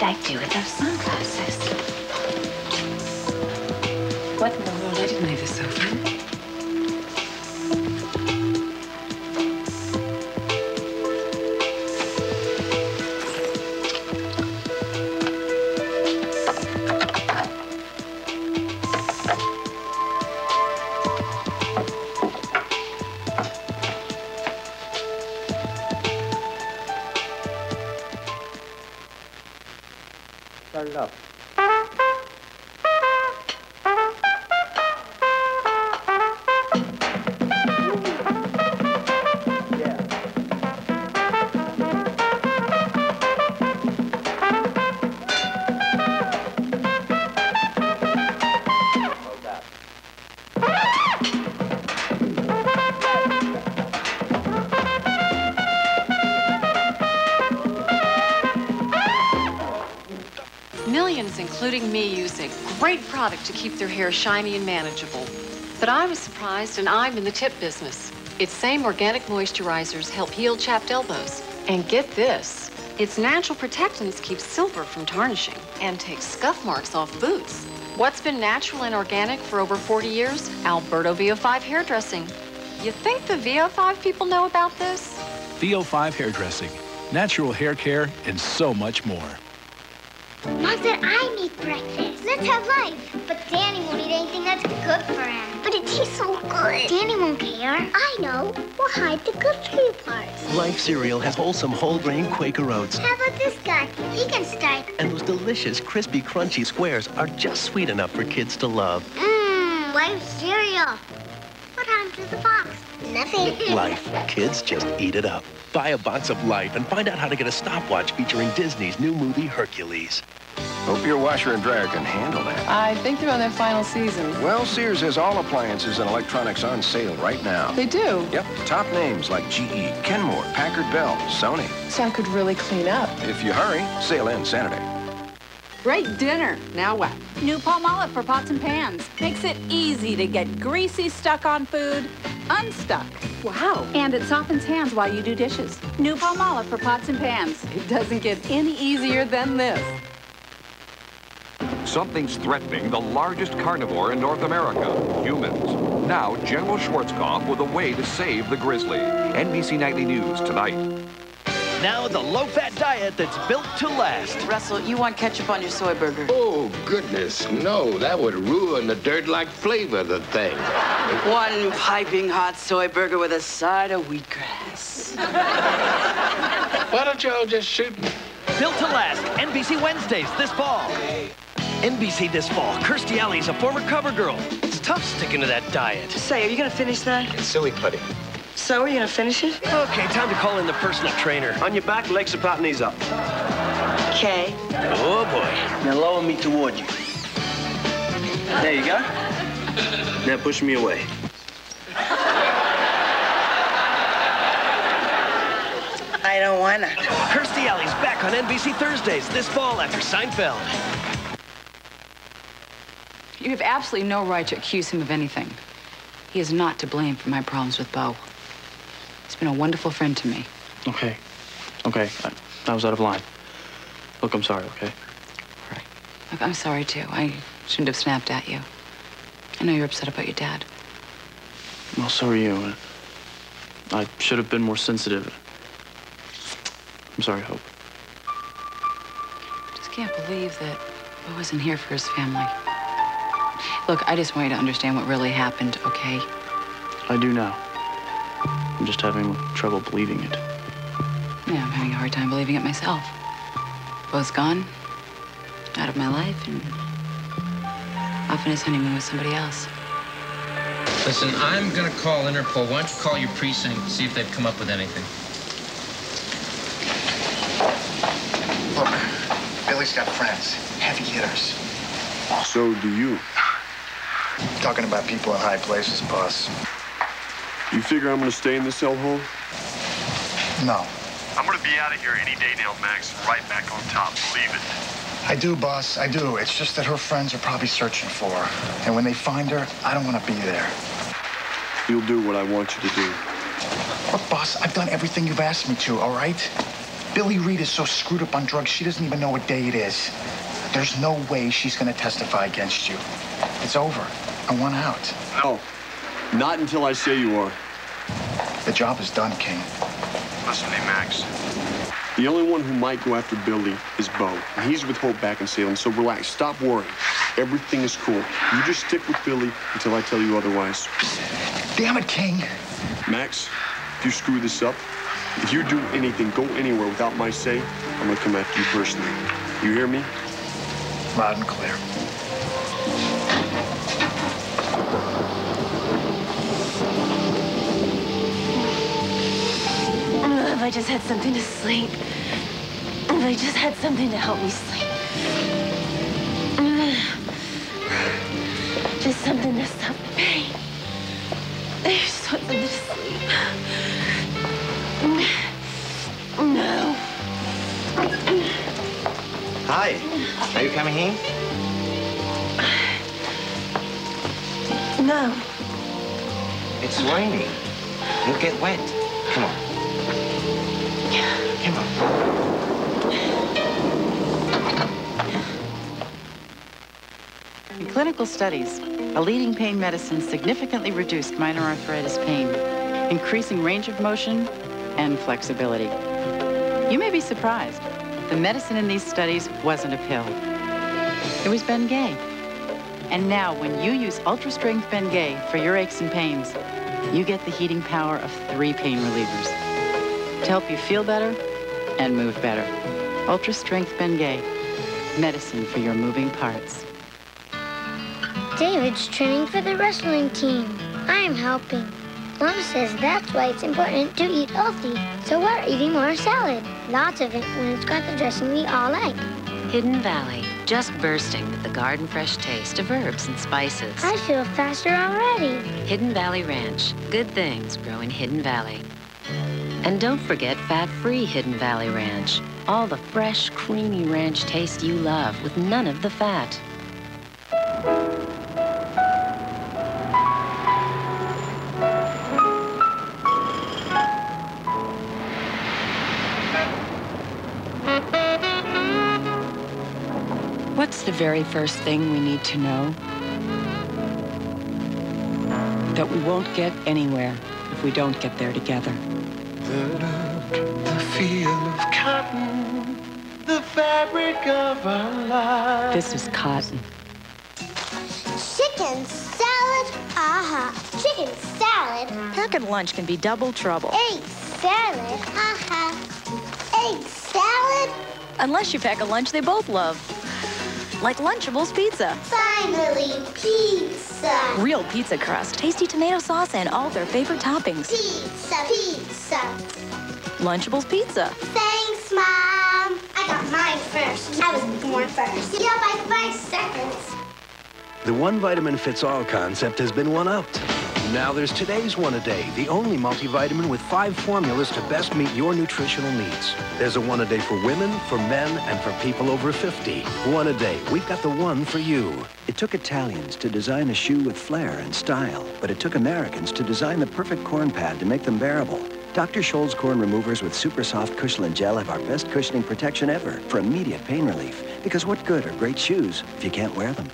I do with those sunglasses? What in the world? I didn't leave this open. Start it up. Millions, including me, use a great product to keep their hair shiny and manageable. But I was surprised, and I'm in the tip business. Its same organic moisturizers help heal chapped elbows. And get this, its natural protectants keep silver from tarnishing and take scuff marks off boots. What's been natural and organic for over 40 years? Alberto VO5 hairdressing. You think the VO5 people know about this? VO5 hairdressing, natural hair care, and so much more. Mom said I make breakfast. Let's have life. But Danny won't eat anything that's good for him. But it tastes so good. Danny won't care. I know. We'll hide the good for you parts. Life cereal has wholesome whole grain Quaker oats. How about this guy? He can start. And those delicious, crispy, crunchy squares are just sweet enough for kids to love. Life cereal. What happened to the box? Nothing. Life. Kids just eat it up. Buy a box of Life and find out how to get a stopwatch featuring Disney's new movie, Hercules. Hope your washer and dryer can handle that. I think they're on their final season. Well, Sears has all appliances and electronics on sale right now. They do? Yep. Top names like GE, Kenmore, Packard Bell, Sony. So I could really clean up. If you hurry, sale ends Saturday. Great dinner. Now what? New Palmolive for pots and pans. Makes it easy to get greasy stuck on food unstuck. Wow. And it softens hands while you do dishes. New Palmolive for pots and pans. It doesn't get any easier than this. Something's threatening the largest carnivore in North America, humans. Now, General Schwarzkopf with a way to save the grizzly. NBC Nightly News tonight. Now the low-fat diet that's built to last. Russell, you want ketchup on your soy burger? Oh, goodness, no. That would ruin the dirt-like flavor of the thing. One piping hot soy burger with a side of wheatgrass. Why don't y'all just shoot me? Built to last, NBC Wednesdays this fall. NBC this fall, Kirstie Alley's a former cover girl. It's tough sticking to that diet. Say, are you gonna finish that? It's silly putty. So, are you gonna finish it? Okay, time to call in the personal trainer. On your back, legs apart, knees up. Okay. Oh, boy. Now lower me toward you. There you go. Now push me away. I don't wanna. Kirstie Alley's back on NBC Thursdays this fall after Seinfeld. You have absolutely no right to accuse him of anything. He is not to blame for my problems with Beau. He's been a wonderful friend to me. Okay. Okay. I was out of line. Look, I'm sorry, okay? Look, I'm sorry, too. I shouldn't have snapped at you. I know you're upset about your dad. Well, so are you. I should have been more sensitive. I'm sorry, Hope. I just can't believe that Beau wasn't here for his family. Look, I just want you to understand what really happened, okay? I do now. I'm just having trouble believing it. Yeah, I'm having a hard time believing it myself. Beau's gone, out of my life, and off on his honeymoon with somebody else. Listen, I'm gonna call Interpol. Why don't you call your precinct and see if they've come up with anything? Look, Billy's got friends, heavy hitters. So do you. Talking about people in high places, boss. You figure I'm gonna stay in this hellhole? No. I'm gonna be out of here any day now, Max. Right back on top, believe it. I do, boss, I do. It's just that her friends are probably searching for her. And when they find her, I don't want to be there. You'll do what I want you to do. Look, boss, I've done everything you've asked me to, all right? Billy Reed is so screwed up on drugs, she doesn't even know what day it is. There's no way she's gonna testify against you. It's over. I want out. No, not until I say you are. The job is done, King. Listen to me, Max. The only one who might go after Billy is Beau. And he's with Hope back in Salem, so relax. Stop worrying. Everything is cool. You just stick with Billy until I tell you otherwise. Damn it, King. Max, if you screw this up, if you do anything, go anywhere without my say, I'm gonna come after you personally. You hear me? Loud and clear. If I just had something to sleep. If I just had something to help me sleep. Just something to stop the pain. I just want something to sleep. No. Hi. Are you coming in? No. It's raining. You'll get wet. Come on. Come on. In clinical studies, a leading pain medicine significantly reduced minor arthritis pain, increasing range of motion and flexibility. You may be surprised. The medicine in these studies wasn't a pill. It was Bengay. And now, when you use ultra-strength Bengay for your aches and pains, you get the heating power of 3 pain relievers to help you feel better and move better. Ultra-strength Bengay, medicine for your moving parts. David's training for the wrestling team. I'm helping. Mom says that's why it's important to eat healthy. So we're eating more salad. Lots of it when it's got the dressing we all like. Hidden Valley, just bursting with the garden fresh taste of herbs and spices. I feel faster already. Hidden Valley Ranch, good things grow in Hidden Valley. And don't forget fat-free Hidden Valley Ranch. All the fresh, creamy ranch taste you love with none of the fat. What's the very first thing we need to know? That we won't get anywhere if we don't get there together. The feel of cotton, the fabric of our lives. This is cotton. Chicken salad, chicken salad. Packing lunch can be double trouble. Egg salad, egg salad. Unless you pack a lunch they both love. Like Lunchables pizza. Finally, pizza. Real pizza crust, tasty tomato sauce, and all their favorite toppings. Pizza, pizza. Lunchables pizza. Thanks, Mom. I got mine first. I was born first. Yeah, by 5 seconds. The one vitamin fits all concept has been one-upped. Now there's today's One a Day, the only multivitamin with 5 formulas to best meet your nutritional needs. There's a One a Day for women, for men, and for people over 50. One a Day, we've got the one for you. It took Italians to design a shoe with flair and style, but it took Americans to design the perfect corn pad to make them bearable. Dr. Scholl's corn removers with super soft Cushioned gel have our best cushioning protection ever for immediate pain relief. Because what good are great shoes if you can't wear them?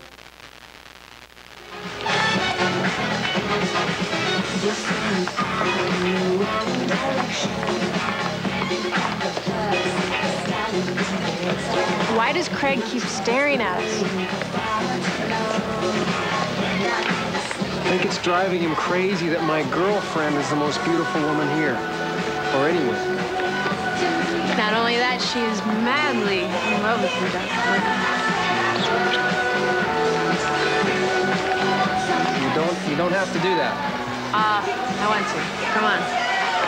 Why does Craig keep staring at us? I think it's driving him crazy that my girlfriend is the most beautiful woman here. Or anywhere. Not only that, she is madly in love with you, Dr. You don't have to do that. I want to. Come on.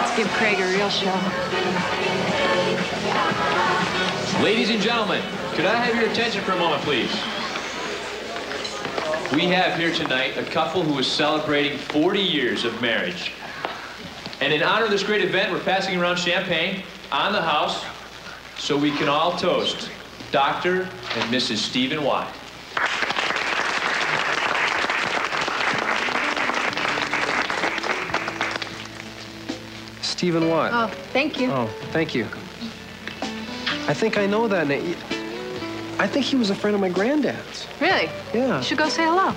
Let's give Craig a real show. Ladies and gentlemen, could I have your attention for a moment, please? We have here tonight a couple who is celebrating 40 years of marriage. And in honor of this great event, we're passing around champagne on the house so we can all toast Dr. and Mrs. Stephen Watt. Stephen Watt. Oh, thank you. Oh, thank you. I think I know that name. I think he was a friend of my granddad's. Really? Yeah. You should go say hello.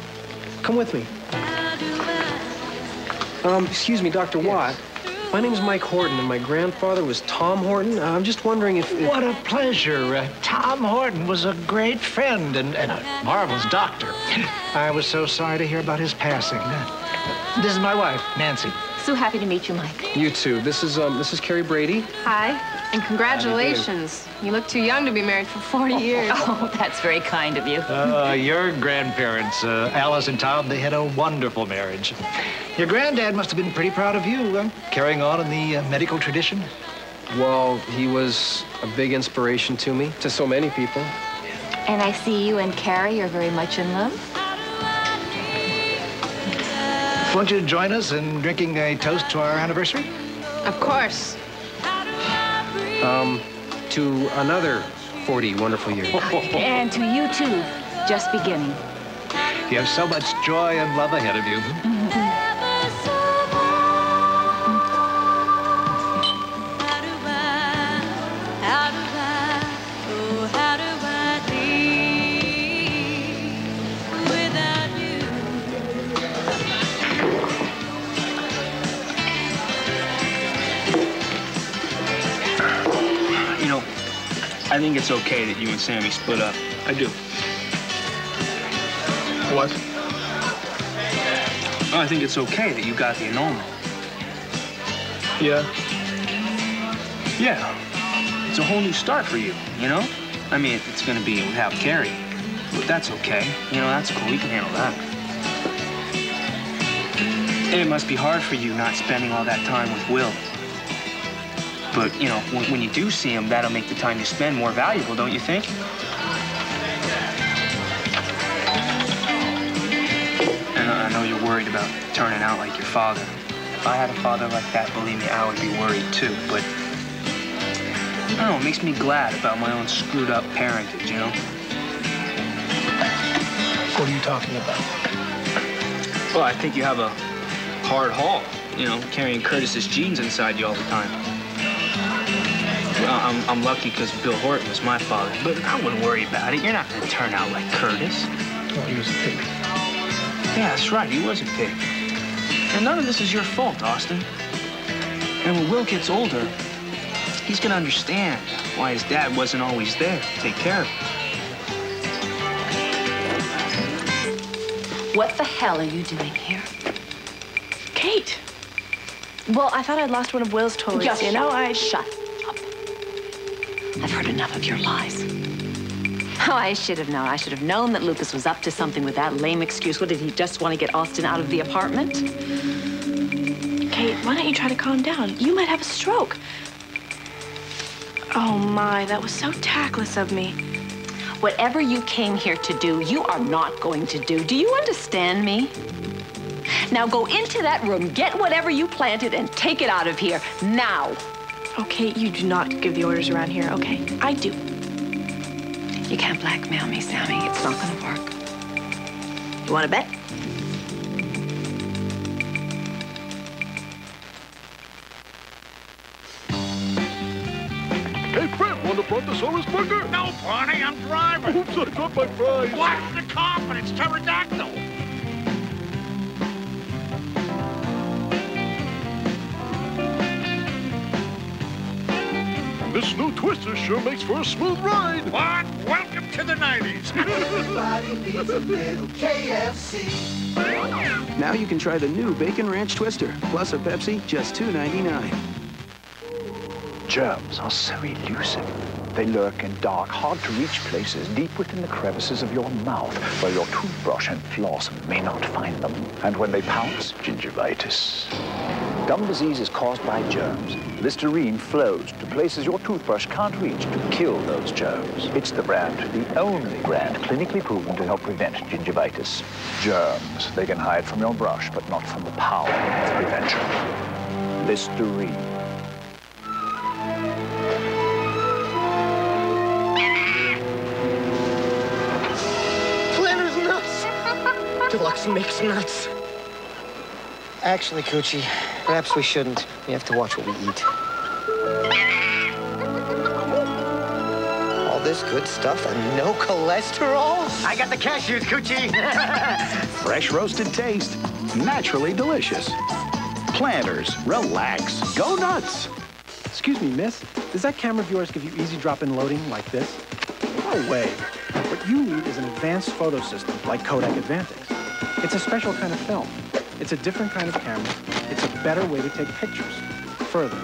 Come with me. Excuse me, Dr. Watt. My name's Mike Horton, and my grandfather was Tom Horton. I'm just wondering if... What a pleasure. Tom Horton was a great friend and a marvelous doctor. I was so sorry to hear about his passing. This is my wife, Nancy. So happy to meet you, Mike. You too. This is Carrie Brady. Hi, and congratulations. You look too young to be married for 40 years. Oh, that's very kind of you. Your grandparents, Alice and Tom, they had a wonderful marriage. Your granddad must have been pretty proud of you, carrying on in the medical tradition. Well, he was a big inspiration to me, to so many people. And I see you and Carrie are very much in love. Won't you join us in drinking a toast to our anniversary? Of course. To another 40 wonderful years. And to you, too. Just beginning. You have so much joy and love ahead of you. I think it's okay that you and Sammy split up. I do. What? Oh, I think it's okay that you got the annulment. Yeah? Yeah. It's a whole new start for you, you know? I mean, it's gonna be without Carrie. But that's okay. You know, that's cool. We can handle that. And it must be hard for you not spending all that time with Will. But, you know, when you do see him, that'll make the time you spend more valuable, don't you think? I know you're worried about turning out like your father. If I had a father like that, believe me, I would be worried too. But, I don't know, it makes me glad about my own screwed up parentage, you know? What are you talking about? Well, I think you have a hard haul, you know, carrying Curtis's genes inside you all the time. Well, I'm lucky because Bill Horton was my father, but I wouldn't worry about it. You're not going to turn out like Curtis. Well, he was a pig. Yeah, that's right. He was a pig. And none of this is your fault, Austin. And when Will gets older, he's going to understand why his dad wasn't always there to take care of him. What the hell are you doing here? Kate. Well, I thought I'd lost one of Will's toys. Just you know, shut up. I've heard enough of your lies. Oh, I should have known. I should have known that Lucas was up to something with that lame excuse. What, did he just want to get Austin out of the apartment? Kate, why don't you try to calm down? You might have a stroke. Oh, my, that was so tactless of me. Whatever you came here to do, you are not going to do. Do you understand me? Now go into that room, get whatever you planted, and take it out of here, now. Okay, you do not give the orders around here, okay? I do. You can't blackmail me, Sammy. It's not gonna work. You want to bet? Hey, Fred, want a Brontosaurus burger? No, Barney, I'm driving. Oops, I dropped my fries. Watch the confidence, pterodactyl. This new Twister sure makes for a smooth ride. What? Welcome to the 90s. Everybody needs a little KFC. Now you can try the new Bacon Ranch Twister, plus a Pepsi, just $2.99. Germs are so elusive. They lurk in dark, hard-to-reach places deep within the crevices of your mouth, where your toothbrush and floss may not find them. And when they pounce, gingivitis. Gum disease is caused by germs. Listerine flows to places your toothbrush can't reach to kill those germs. It's the brand, the only brand clinically proven to help prevent gingivitis. Germs, they can hide from your brush, but not from the power of prevention. Listerine. Planner's nuts. Deluxe mix nuts. Actually, Coochie, perhaps we shouldn't. We have to watch what we eat. All this good stuff and no cholesterol? I got the cashews, Coochie. Fresh roasted taste, naturally delicious. Planters, relax, go nuts. Excuse me, miss. Does that camera of yours give you easy drop-in loading like this? No way. What you need is an advanced photo system like Kodak Advantix. It's a special kind of film. It's a different kind of camera. It's a better way to take pictures. Further.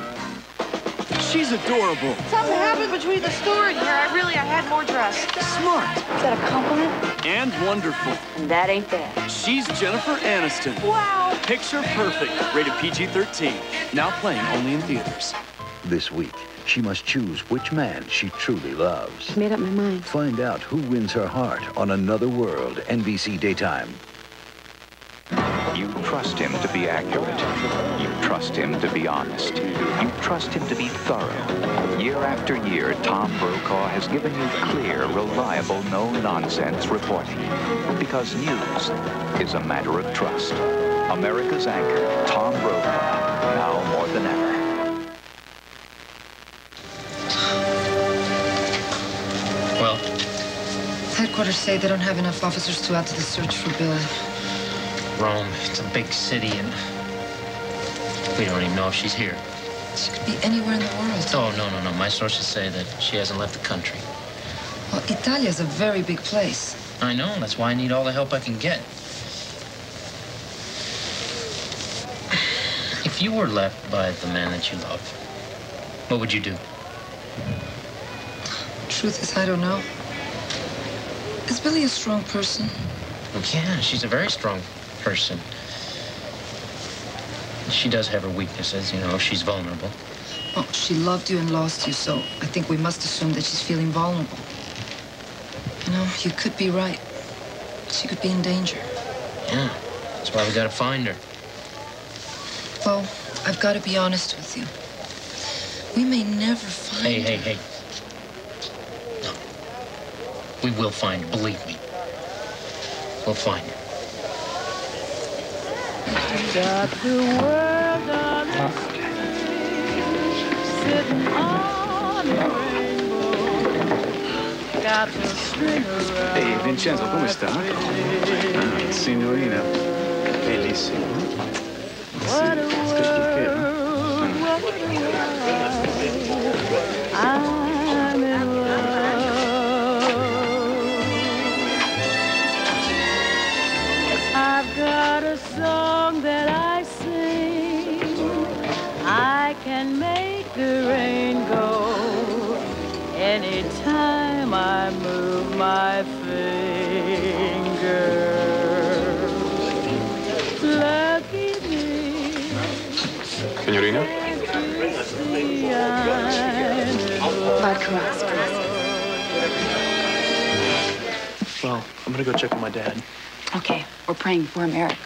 She's adorable. Something happened between the store and here. I had more dressed. Smart. Is that a compliment? And wonderful. And that ain't bad. She's Jennifer Aniston. Wow. Picture perfect. Rated PG-13. Now playing only in theaters. This week, she must choose which man she truly loves. I've made up my mind. Find out who wins her heart on Another World, NBC Daytime. You trust him to be accurate. You trust him to be honest. You trust him to be thorough. Year after year, Tom Brokaw has given you clear, reliable, no-nonsense reporting. Because news is a matter of trust. America's anchor, Tom Brokaw, now more than ever. Well? Headquarters say they don't have enough officers to add to the search for Billy. Rome, it's a big city, and we don't even know if she's here. She could be anywhere in the world. Oh, no. My sources say that she hasn't left the country. Well, Italia's a very big place. I know. That's why I need all the help I can get. If you were left by the man that you love, what would you do? Truth is, I don't know. Is Billy a strong person? Well, yeah, she's a very strong person. She does have her weaknesses, you know, she's vulnerable. Well, she loved you and lost you, so I think we must assume that she's feeling vulnerable. You know, you could be right. She could be in danger. Yeah. That's why we gotta find her. Bo, I've got to be honest with you. We may never find her. Hey. No. We will find her, believe me. We'll find her. Got the world on the sitting on a rainbow. Got the string around. Hey, Vincenzo, come sta? Signorina. Bellissimo. What a world, I'm in love. I've got a song that I sing. I can make the rain go anytime I move my finger. Lucky me. Signorina? Vodka rocks, please. Well, I'm gonna go check on my dad. Okay, we're praying for him, Eric.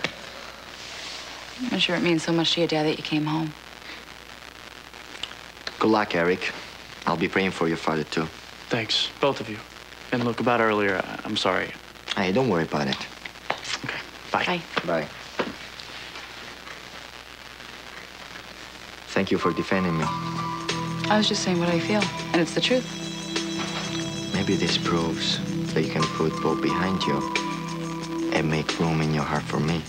I'm sure it means so much to your dad that you came home. Good luck, Eric. I'll be praying for your father, too. Thanks, both of you. And look, about earlier, I'm sorry. Hey, don't worry about it. Okay, bye. Bye. Bye. Thank you for defending me. I was just saying what I feel, and it's the truth. Maybe this proves that you can put Bob behind you and make room in your heart for me.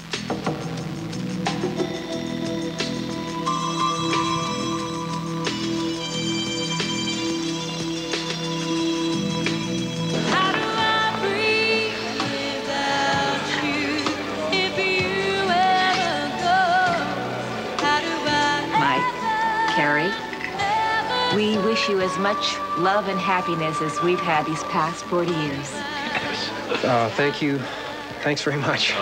We wish you as much love and happiness as we've had these past 40 years. Thank you. Thanks very much.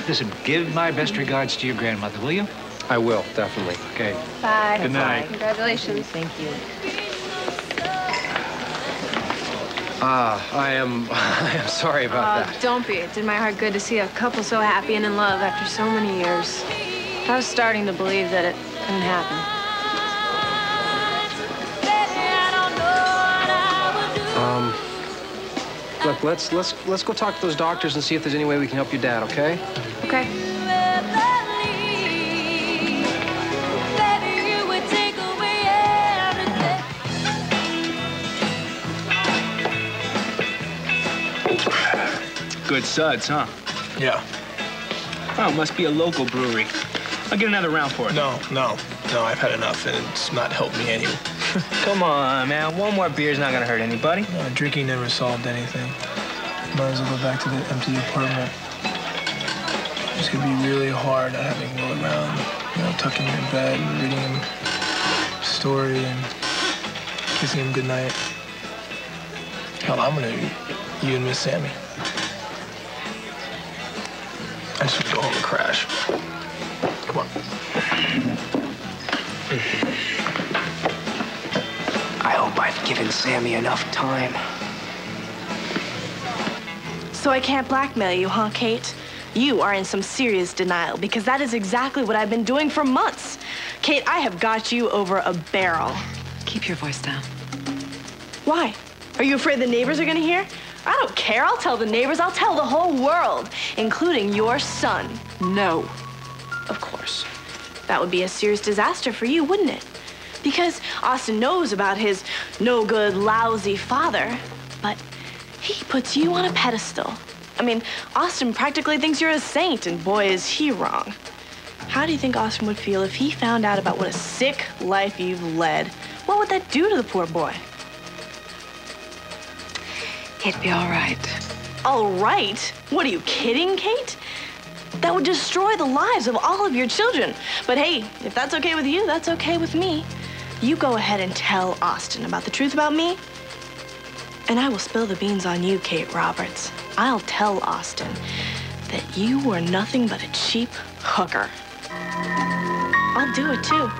Listen, give my best regards to your grandmother, will you? I will, definitely. Okay. Bye. Good night. Congratulations. Thank you. I am sorry about that. Don't be. It did my heart good to see a couple so happy and in love after so many years. I was starting to believe that it couldn't happen. Look, let's go talk to those doctors and see if there's any way we can help your dad, okay? Okay. Good suds, huh? Yeah. Oh, must be a local brewery. I'll get another round for it. No, I've had enough, and it's not helped me any. Come on, man. One more beer's not gonna hurt anybody. No, drinking never solved anything. Might as well go back to the empty apartment. It's gonna be really hard not having Will around. You know, tucking him in bed and reading him a story and kissing him goodnight. Hell, I'm gonna eat you and Miss Sammy. I just want to go home and crash. Come on. I hope I've given Sammy enough time. So I can't blackmail you, huh, Kate? You are in some serious denial because that is exactly what I've been doing for months. Kate, I have got you over a barrel. Keep your voice down. Why? Are you afraid the neighbors are gonna hear? I don't care. I'll tell the neighbors. I'll tell the whole world, including your son. No. Of course. That would be a serious disaster for you, wouldn't it? Because Austin knows about his no-good, lousy father, but he puts you on a pedestal. I mean, Austin practically thinks you're a saint, and boy, is he wrong. How do you think Austin would feel if he found out about what a sick life you've led? What would that do to the poor boy? He'd be all right. All right? What, are you kidding, Kate? That would destroy the lives of all of your children. But hey, if that's okay with you, that's okay with me. You go ahead and tell Austin about the truth about me, and I will spill the beans on you, Kate Roberts. I'll tell Austin that you were nothing but a cheap hooker. I'll do it, too.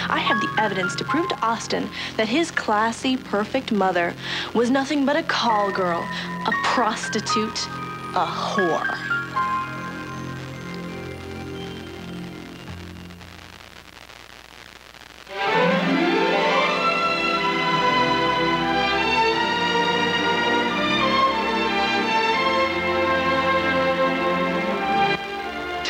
I have the evidence to prove to Austin that his classy, perfect mother was nothing but a call girl, a prostitute, a whore.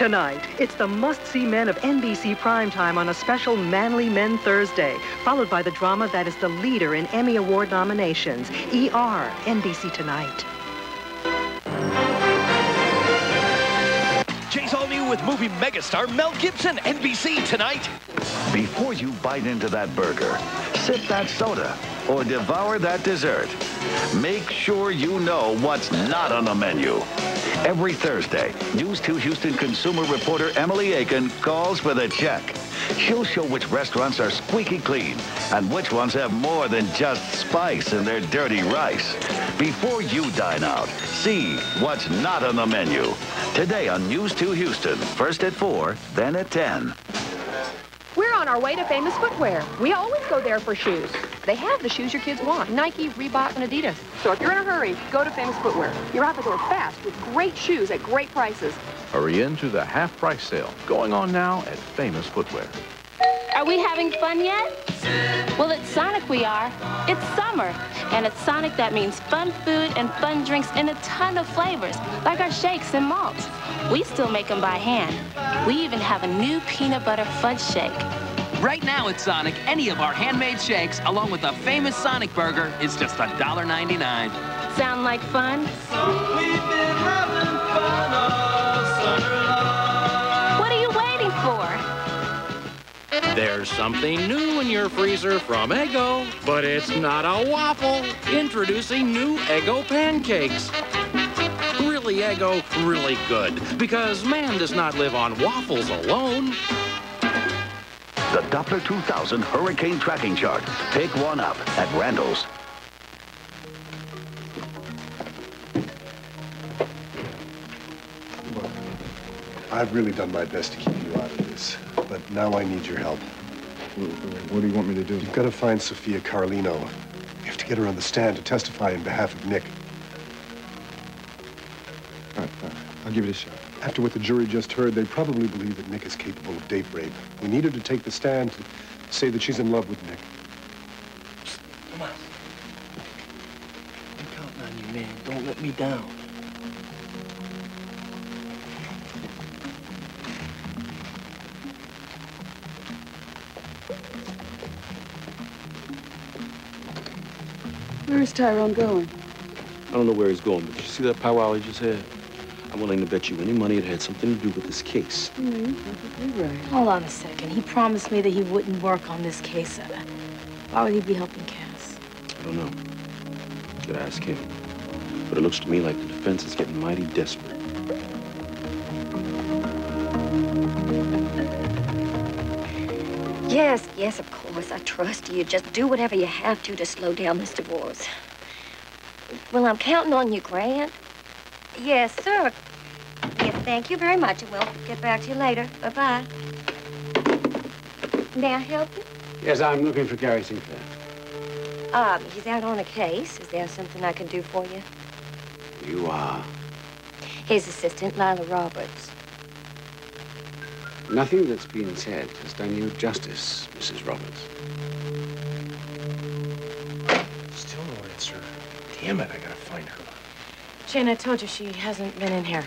Tonight, it's the must-see men of NBC primetime on a special Manly Men Thursday, followed by the drama that is the leader in Emmy Award nominations, ER, NBC Tonight. Jay's all new with movie megastar Mel Gibson, NBC Tonight. Before you bite into that burger, sip that soda, or devour that dessert, make sure you know what's not on the menu. Every Thursday, News 2 Houston consumer reporter Emily Aiken calls for the check. She'll show which restaurants are squeaky clean and which ones have more than just spice in their dirty rice. Before you dine out, see what's not on the menu. Today on News 2 Houston, first at 4, then at 10. We're on our way to Famous Footwear. We always go there for shoes. They have the shoes your kids want, Nike, Reebok, and Adidas. So if you're in a hurry, go to Famous Footwear. You're out the door fast with great shoes at great prices. Hurry into the half-price sale going on now at Famous Footwear. Are we having fun yet? Well, at Sonic we are. It's summer. And at Sonic, that means fun food and fun drinks in a ton of flavors, like our shakes and malts. We still make them by hand. We even have a new peanut butter fudge shake. Right now at Sonic, any of our handmade shakes, along with the famous Sonic burger, is just $1.99. Sound like fun? We've been having fun all summer long. What are you waiting for? There's something new in your freezer from Eggo, but it's not a waffle. Introducing new Eggo pancakes. Really Eggo, really good, because man does not live on waffles alone. The Doppler 2000 Hurricane Tracking Chart. Pick one up at Randall's. Look, I've really done my best to keep you out of this, but now I need your help. What do you want me to do? You've got to find Sophia Carlino. You have to get her on the stand to testify in behalf of Nick. All right, I'll give it a shot. After what the jury just heard, they probably believe that Nick is capable of date rape. We need her to take the stand to say that she's in love with Nick. Come on. I'm counting on you, man. Don't let me down. Where's Tyrone going? I don't know where he's going, but did you see that powwow he just had? I'm willing to bet you any money it had something to do with this case. You're perfectly right. Hold on a second. He promised me that he wouldn't work on this case. Why would he be helping Cass? I don't know. Could ask him. But it looks to me like the defense is getting mighty desperate. Yes, yes, of course. I trust you. Just do whatever you have to slow down this divorce. Well, I'm counting on you, Grant. Yes, sir. Yes, thank you very much, and we'll get back to you later. Bye-bye. May I help you? Yes, I'm looking for Gary Sinclair. He's out on a case. Is there something I can do for you? You are? His assistant, Lila Roberts. Nothing that's been said has done you justice, Mrs. Roberts. Still no answer. Damn it, I gotta find her. Jane, I told you she hasn't been in here.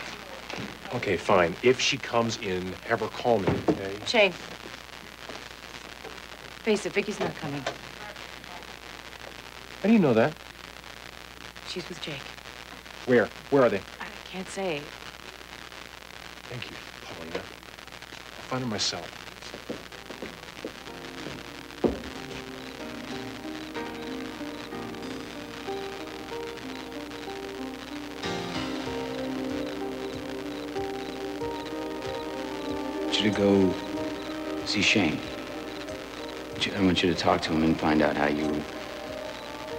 Okay, fine. If she comes in, have her call me, okay? Shane. Face it, Vicky's not coming. How do you know that? She's with Jake. Where? Where are they? I can't say. Thank you, Paulina. I'll find her myself. I want you to go see Shane. I want you to talk to him and find out how you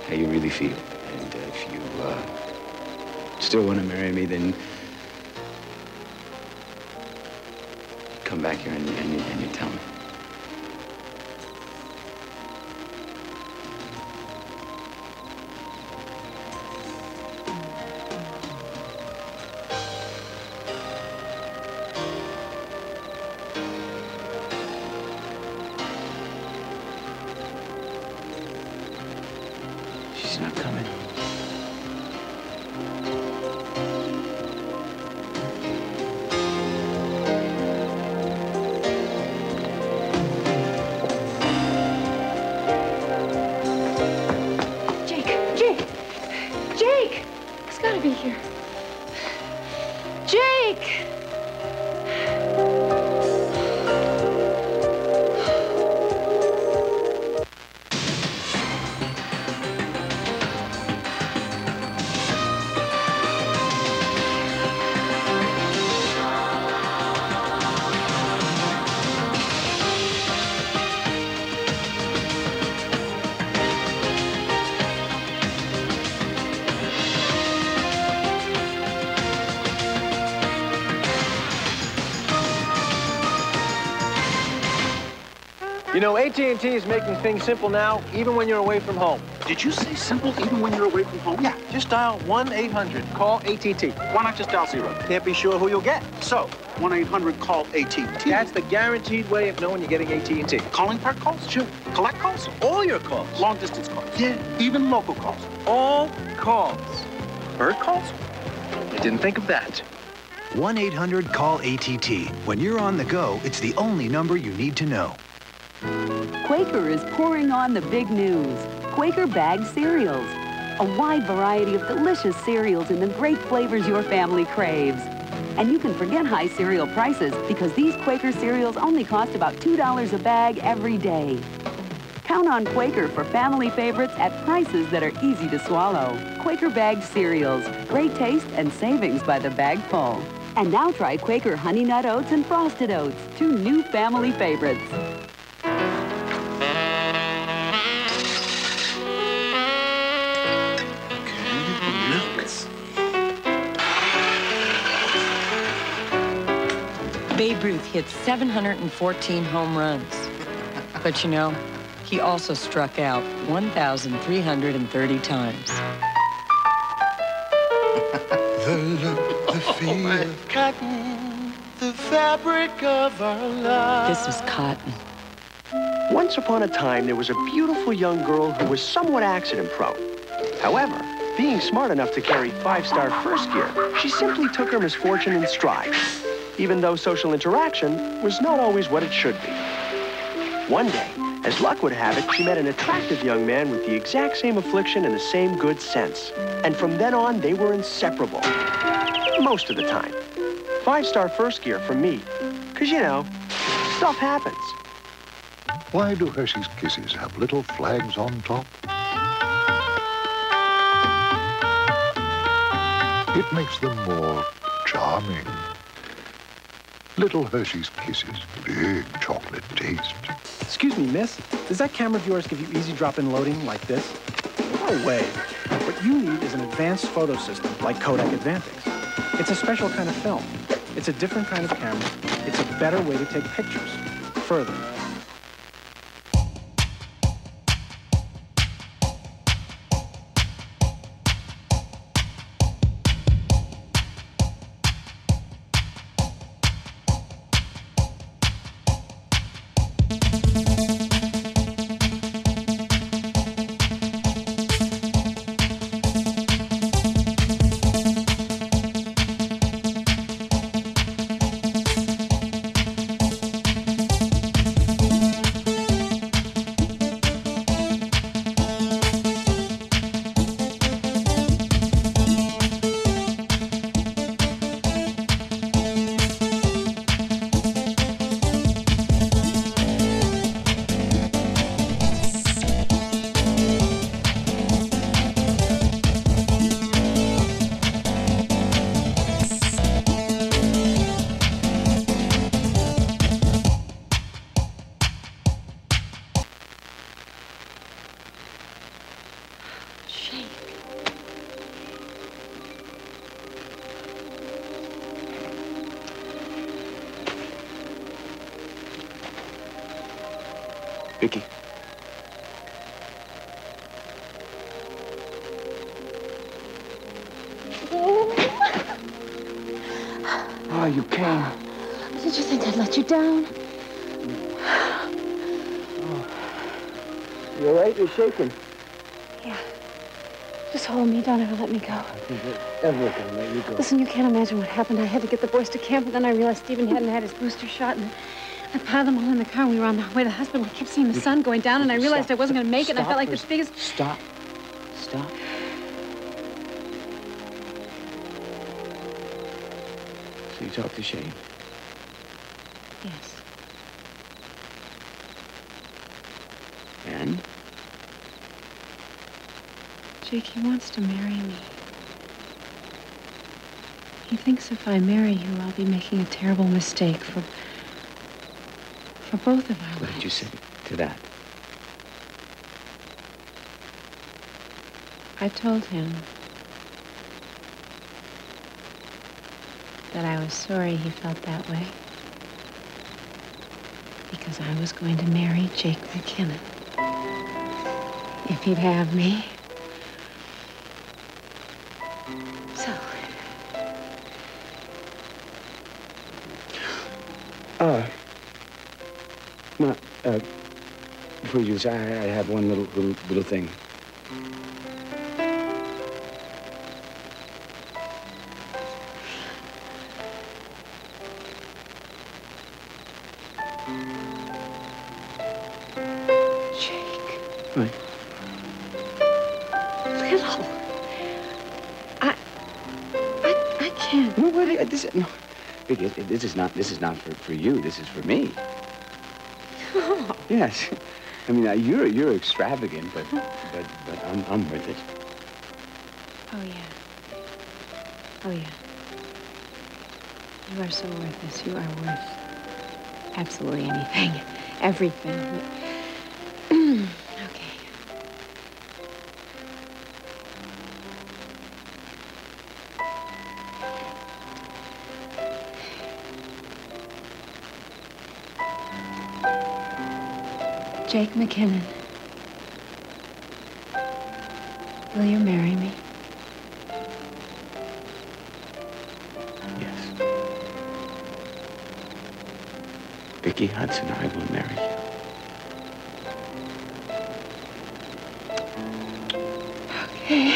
really feel. And if you still want to marry me, then come back here and you tell me. She's not coming. be here. Jake! You know, AT&T is making things simple now, even when you're away from home. Did you say simple even when you're away from home? Yeah, just dial 1-800-CALL-ATT. Why not just dial 0? Can't be sure who you'll get. So, 1-800-CALL-ATT. That's the guaranteed way of knowing you're getting AT&T. Calling part calls? Sure. Collect calls? All your calls. Long distance calls? Yeah. Even local calls? All calls. Bird calls? I didn't think of that. 1-800-CALL-ATT. When you're on the go, it's the only number you need to know. Quaker is pouring on the big news. Quaker bagged cereals. A wide variety of delicious cereals in the great flavors your family craves. And you can forget high cereal prices because these Quaker cereals only cost about $2 a bag every day. Count on Quaker for family favorites at prices that are easy to swallow. Quaker bagged cereals. Great taste and savings by the bagful. And now try Quaker Honey Nut Oats and Frosted Oats, 2 new family favorites. Babe Ruth hit 714 home runs. But you know, he also struck out 1,330 times. The look, the feel, cotton, the fabric of our love. This was cotton. Once upon a time, there was a beautiful young girl who was somewhat accident-prone. However, being smart enough to carry 5-star first gear, she simply took her misfortune in stride, even though social interaction was not always what it should be. One day, as luck would have it, she met an attractive young man with the exact same affliction and the same good sense. And from then on, they were inseparable. Most of the time. 5-star first gear for me. Because, you know, stuff happens. Why do Hershey's Kisses have little flags on top? It makes them more charming. Little Hershey's Kisses, big chocolate taste. Excuse me, miss. Does that camera of yours give you easy drop-in loading like this? No way. What you need is an advanced photo system like Kodak Advantix. It's a special kind of film. It's a different kind of camera. It's a better way to take pictures. Further. Vicky. Oh, you came. Did you think I'd let you down? You all right? You're shaking. Yeah. Just hold me. Don't ever let me go. I think we're ever gonna let you go. Listen, you can't imagine what happened. I had to get the boys to camp, and then I realized Stephen hadn't had his booster shot, and I piled them all in the car, and we were on the way to the hospital. I kept seeing the sun going down, and I realized I wasn't going to make it, and I felt like the biggest... Stop. Stop. So you talked to Shane? Yes. And? Jake, he wants to marry me. He thinks if I marry you, I'll be making a terrible mistake for both of our lives. What did you say to that? I told him that I was sorry he felt that way because I was going to marry Jake McKinnon. If he'd have me. So. Ma, before you do this, I have one little thing. Jake. What? Little. I can't. No, what? Vicky, this is not for you. This is for me. Oh. Yes. I mean, you're extravagant, but I'm worth it. Oh, yeah. Oh, yeah. You are so worth this. You are worth absolutely anything. Everything. Okay. Jake McKinnon. Will you marry me? Yes. Vicky Hudson, I will marry you. Okay.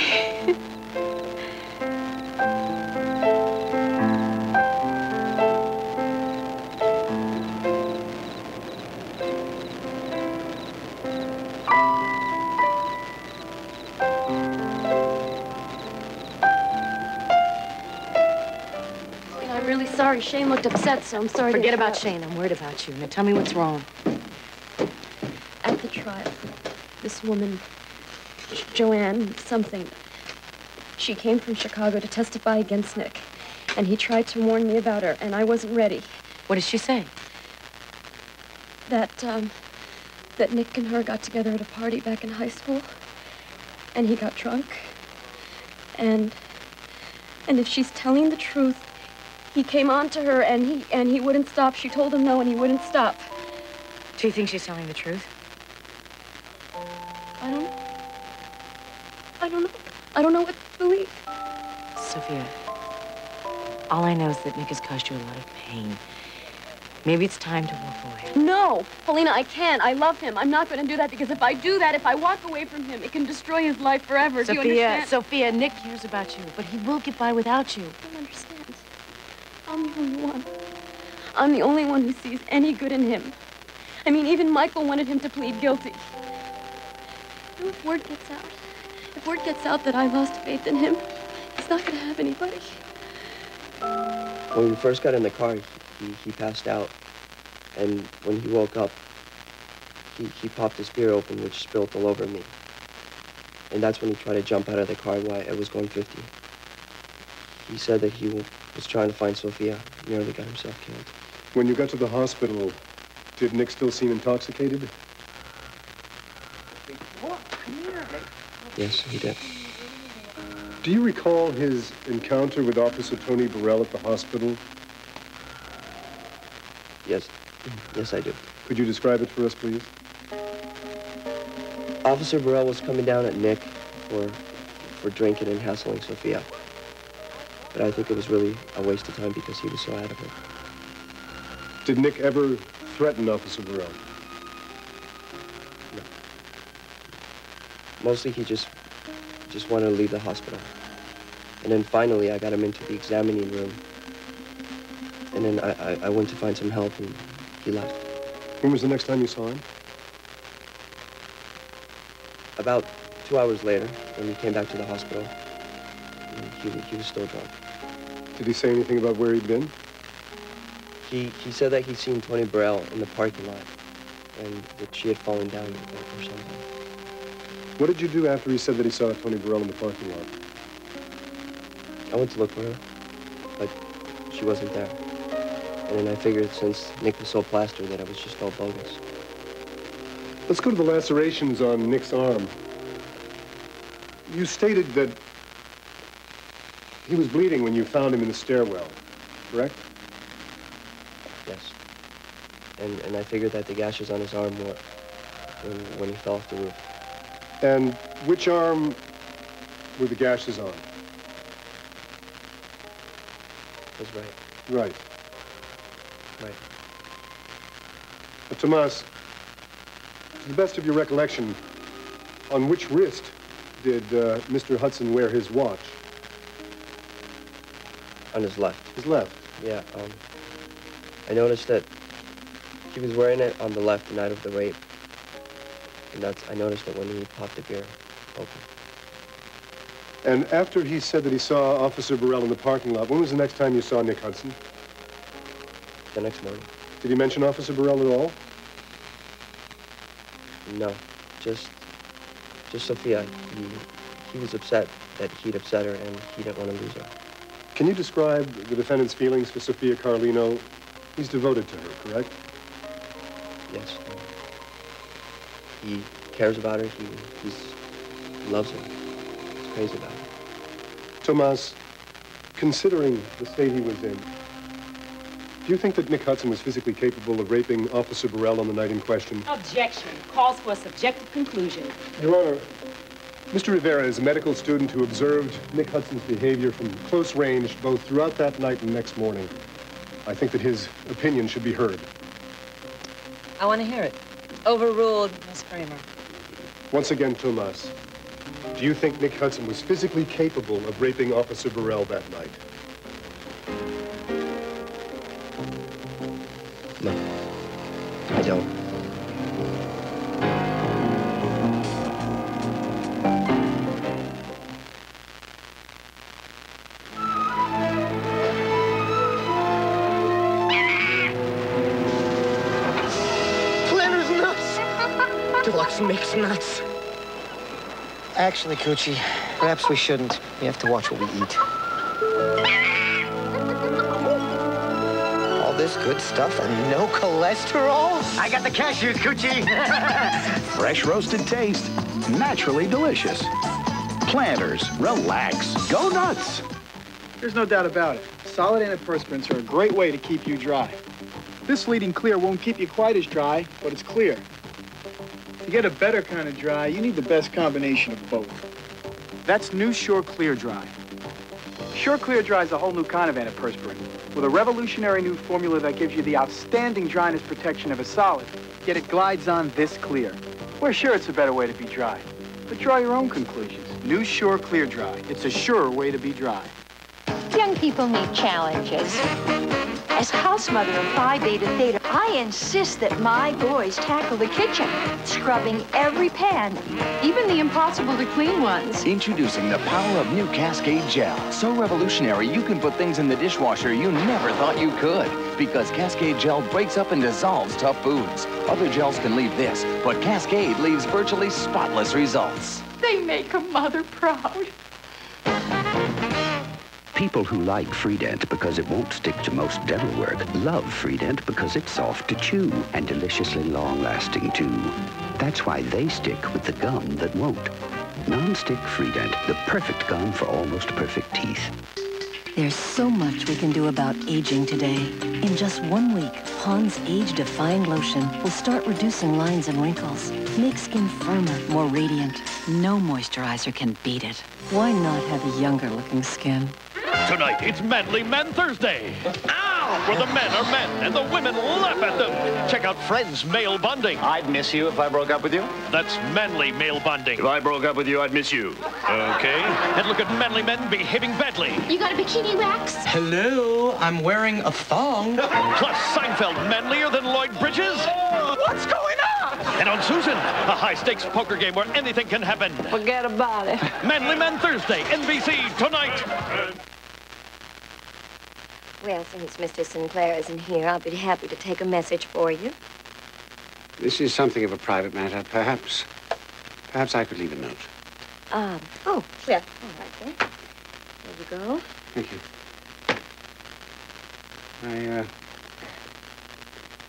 I'm really sorry. Shane looked upset, so I'm sorry. Forget about Shane. I'm worried about you. Now tell me what's wrong. At the trial, this woman, Joanne something, she came from Chicago to testify against Nick, and he tried to warn me about her, and I wasn't ready. What did she say? That Nick and her got together at a party back in high school, and he got drunk, and if she's telling the truth, he came on to her, and he wouldn't stop. She told him no, and he wouldn't stop. Do you think she's telling the truth? I don't know what to believe. Sophia, all I know is that Nick has caused you a lot of pain. Maybe it's time to walk away. No, Paulina, I can't. I love him. I'm not going to do that because if I do that, if I walk away from him, it can destroy his life forever. Do you understand? Sophia, Nick cares about you, but he will get by without you. I don't understand. I'm the only one. I'm the only one who sees any good in him. I mean, even Michael wanted him to plead guilty. You know, if word gets out that I lost faith in him, he's not going to have anybody. When we first got in the car, he passed out. And when he woke up, he popped his beer open, which spilled all over me. And that's when he tried to jump out of the car while I was going 50. He said that he was trying to find Sophia, nearly got himself killed. When you got to the hospital, did Nick still seem intoxicated? Yes, he did. Do you recall his encounter with Officer Tony Burrell at the hospital? Yes. Yes, I do. Could you describe it for us, please? Officer Burrell was coming down at Nick for drinking and hassling Sophia. But I think it was really a waste of time because he was so adamant. Did Nick ever threaten Officer Burrell? No. Mostly he just wanted to leave the hospital. And then finally I got him into the examining room. And then I went to find some help and he left. When was the next time you saw him? About 2 hours later, when we came back to the hospital, he was still drunk. Did he say anything about where he'd been? He said that he'd seen Tony Burrell in the parking lot and that she had fallen down or something. What did you do after he said that he saw Tony Burrell in the parking lot? I went to look for her, but she wasn't there. And then I figured since Nick was so plastered that it was just all bogus. Let's go to the lacerations on Nick's arm. You stated that he was bleeding when you found him in the stairwell, correct? Yes. And I figured that the gashes on his arm were when he fell off the roof. And which arm were the gashes on? That's right. Right. Right. Tomas, to the best of your recollection, on which wrist did Mr. Hudson wear his watch? On his left. His left? Yeah, I noticed that he was wearing it on the left the night of the rape. And I noticed it when he popped the beer open. And after he said that he saw Officer Burrell in the parking lot, when was the next time you saw Nick Hudson? The next morning. Did he mention Officer Burrell at all? No, just Sophia. He was upset that he'd upset her and he didn't want to lose her. Can you describe the defendant's feelings for Sophia Carlino? He's devoted to her, correct? Yes. He cares about her. He loves her. He's crazy about her. Tomas, considering the state he was in, do you think that Nick Hudson was physically capable of raping Officer Burrell on the night in question? Objection. Calls for a subjective conclusion. Your Honor, Mr. Rivera is a medical student who observed Nick Hudson's behavior from close range both throughout that night and next morning. I think that his opinion should be heard. I want to hear it. Overruled, Miss Kramer. Once again, Tomas, do you think Nick Hudson was physically capable of raping Officer Burrell that night? No, I don't. Planner's nuts. Deluxe makes nuts. Actually, Coochie, perhaps we shouldn't. We have to watch what we eat. All this good stuff and no cholesterol? I got the cashews, Coochie. Fresh roasted taste, naturally delicious. Planters, relax, go nuts. There's no doubt about it. Solid antiperspirants are a great way to keep you dry. This leading clear won't keep you quite as dry, but it's clear. To get a better kind of dry, you need the best combination of both. That's new Sure Clear Dry. Sure Clear Dry is a whole new kind of antiperspirant with a revolutionary new formula that gives you the outstanding dryness protection of a solid, yet it glides on this clear. We're sure it's a better way to be dry, but draw your own conclusions. New Sure Clear Dry. It's a surer way to be dry. Young people need challenges. As house mother of Phi Beta Theta, I insist that my boys tackle the kitchen, scrubbing every pan, even the impossible-to-clean ones. Introducing the power of new Cascade Gel. So revolutionary, you can put things in the dishwasher you never thought you could. Because Cascade Gel breaks up and dissolves tough foods. Other gels can leave this, but Cascade leaves virtually spotless results. They make a mother proud. People who like Freedent because it won't stick to most dental work love Freedent because it's soft to chew and deliciously long-lasting, too. That's why they stick with the gum that won't. Non-stick Freedent, the perfect gum for almost perfect teeth. There's so much we can do about aging today. In just 1 week, Pond's Age-Defying Lotion will start reducing lines and wrinkles, make skin firmer, more radiant. No moisturizer can beat it. Why not have a younger-looking skin? Tonight, it's Manly Men Thursday. Ow! Where the men are men and the women laugh at them. Check out Friends Male Bonding. I'd miss you if I broke up with you. That's manly male bonding. If I broke up with you, I'd miss you. Okay. And look at manly men behaving badly. You got a bikini wax? Hello, I'm wearing a thong. Plus, Seinfeld manlier than Lloyd Bridges. What's going on? And on Susan, a high-stakes poker game where anything can happen. Forget about it. Manly Men Thursday, NBC tonight. Well, since Mr. Sinclair isn't here, I'll be happy to take a message for you. This is something of a private matter. Perhaps I could leave a note. Oh, well, all right then. There you go. Thank you.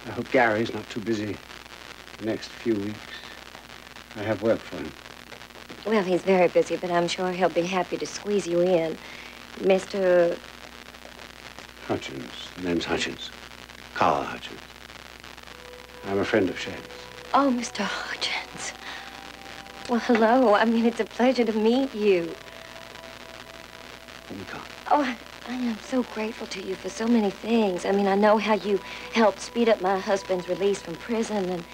I hope Gary's not too busy the next few weeks. I have work for him. Well, he's very busy, but I'm sure he'll be happy to squeeze you in. Mr. Hutchins. The name's Hutchins. Carl Hutchins. I'm a friend of Shane's. Oh, Mr. Hutchins. Well, hello. I mean, it's a pleasure to meet you. Oh, I am so grateful to you for so many things. I mean, I know how you helped speed up my husband's release from prison and...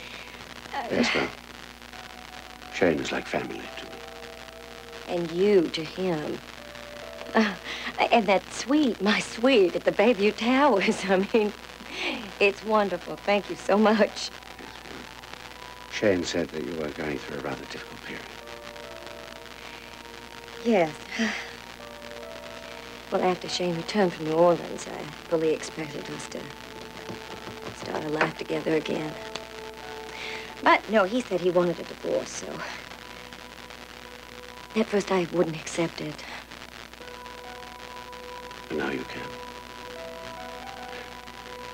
Yes, well, Shane is like family to me. And you to him. And that suite, my suite at the Bayview Towers. I mean, it's wonderful. Thank you so much. Shane said that you were going through a rather difficult period. Yes. Well, after Shane returned from New Orleans, I fully expected us to start our life together again. But no, he said he wanted a divorce, so... At first, I wouldn't accept it. But now you can.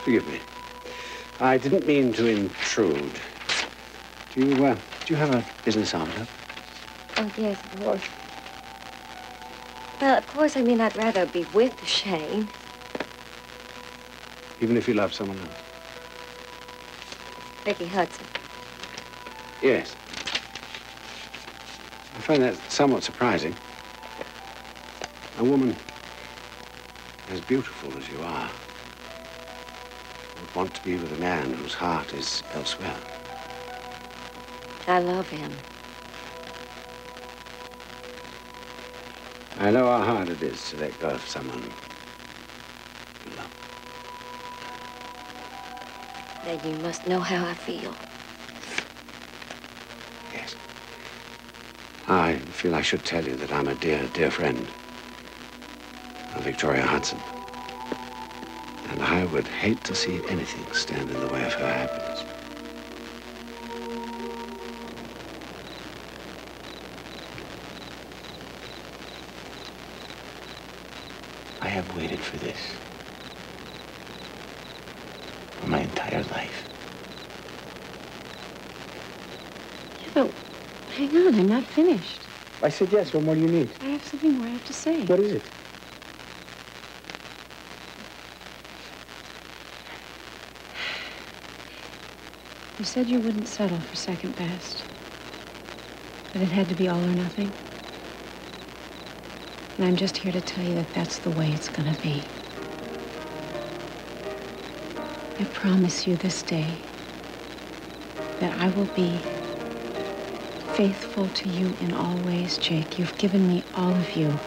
Forgive me. I didn't mean to intrude. Do you have a business envelope? Oh, yes, of course. Well, of course, I mean, I'd rather be with Shane. Even if you love someone else? Vicky Hudson. Yes. I find that somewhat surprising. A woman as beautiful as you are would want to be with a man whose heart is elsewhere. I love him. I know how hard it is to let go of someone you love. Then you must know how I feel. Yes. I feel I should tell you that I'm a dear, dear friend of Victoria Hudson. And I would hate to see anything stand in the way of her happiness. I have waited for this for my entire life. Yeah, but hang on, I'm not finished. I said yes. What more do you need? I have something more I have to say. What is it? You said you wouldn't settle for second best. That it had to be all or nothing. And I'm just here to tell you that that's the way it's gonna be. I promise you this day that I will be faithful to you in all ways, Jake. You've given me all of you.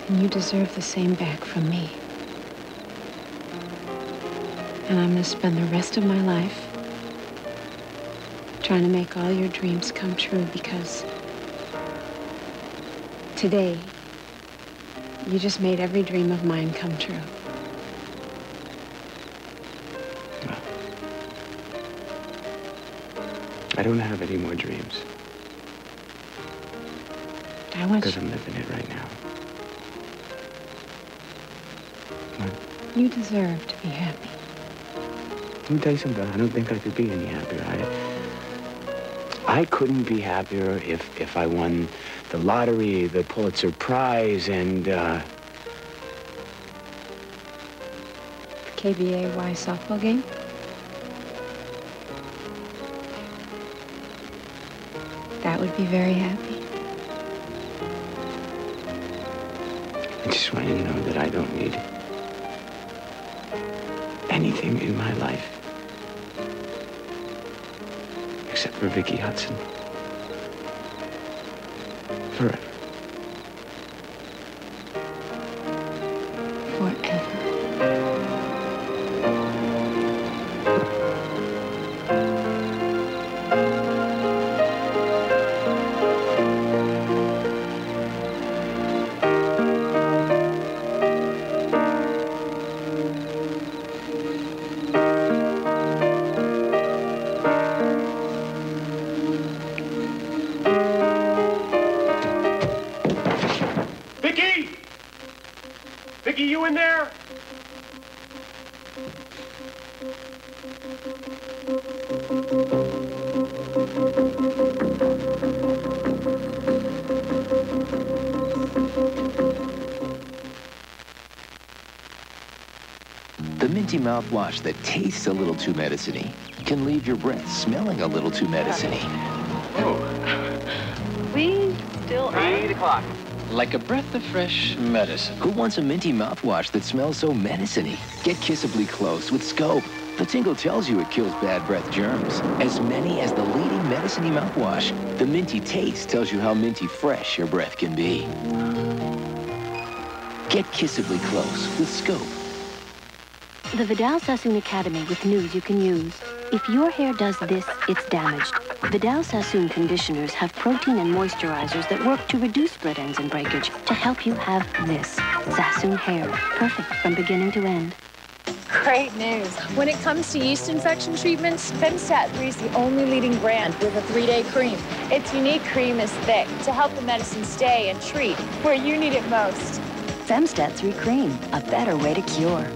And you deserve the same back from me. And I'm gonna spend the rest of my life trying to make all your dreams come true because today, you just made every dream of mine come true. I don't have any more dreams. I want because I'm living it right now. you deserve to be happy. Let me tell you something. I don't think I could be any happier. I couldn't be happier if I won the lottery, the Pulitzer Prize, and, The KBAY softball game? That would be very happy. I just want you to know that I don't need anything in my life except for Vicky Hudson. Forever. Vicky! Vicky, you in there? The minty mouthwash that tastes a little too medicine-y can leave your breath smelling a little too medicine-y. We still are. 8 o'clock. Like a breath of fresh medicine. Who wants a minty mouthwash that smells so medicine-y? Get kissably close with Scope. The tingle tells you it kills bad breath germs. As many as the leading medicine-y mouthwash. The minty taste tells you how minty fresh your breath can be. Get kissably close with Scope. The Vidal Sassoon Academy with news you can use. If your hair does this, it's damaged. Vidal Sassoon conditioners have protein and moisturizers that work to reduce split ends and breakage to help you have this. Sassoon hair. Perfect from beginning to end. Great news. When it comes to yeast infection treatments, Femstat 3 is the only leading brand with a 3-day cream. Its unique cream is thick to help the medicine stay and treat where you need it most. Femstat 3 cream, a better way to cure.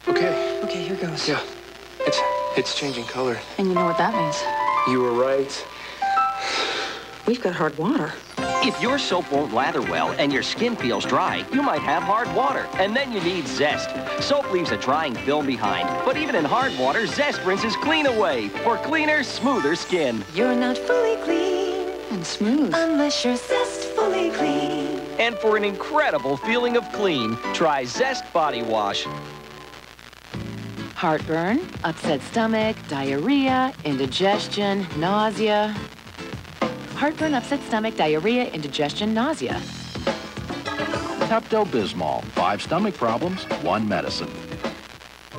Okay, here goes. Yeah, it's changing color. And you know what that means? You were right. We've got hard water. If your soap won't lather well and your skin feels dry, you might have hard water, and then you need Zest. Soap leaves a drying film behind, but even in hard water, Zest rinses clean away for cleaner, smoother skin. You're not fully clean and smooth unless you're zestfully clean. And for an incredible feeling of clean, try Zest Body Wash. Heartburn, upset stomach, diarrhea, indigestion, nausea. Heartburn, upset stomach, diarrhea, indigestion, nausea. Pepto-Bismol. 5 stomach problems, 1 medicine.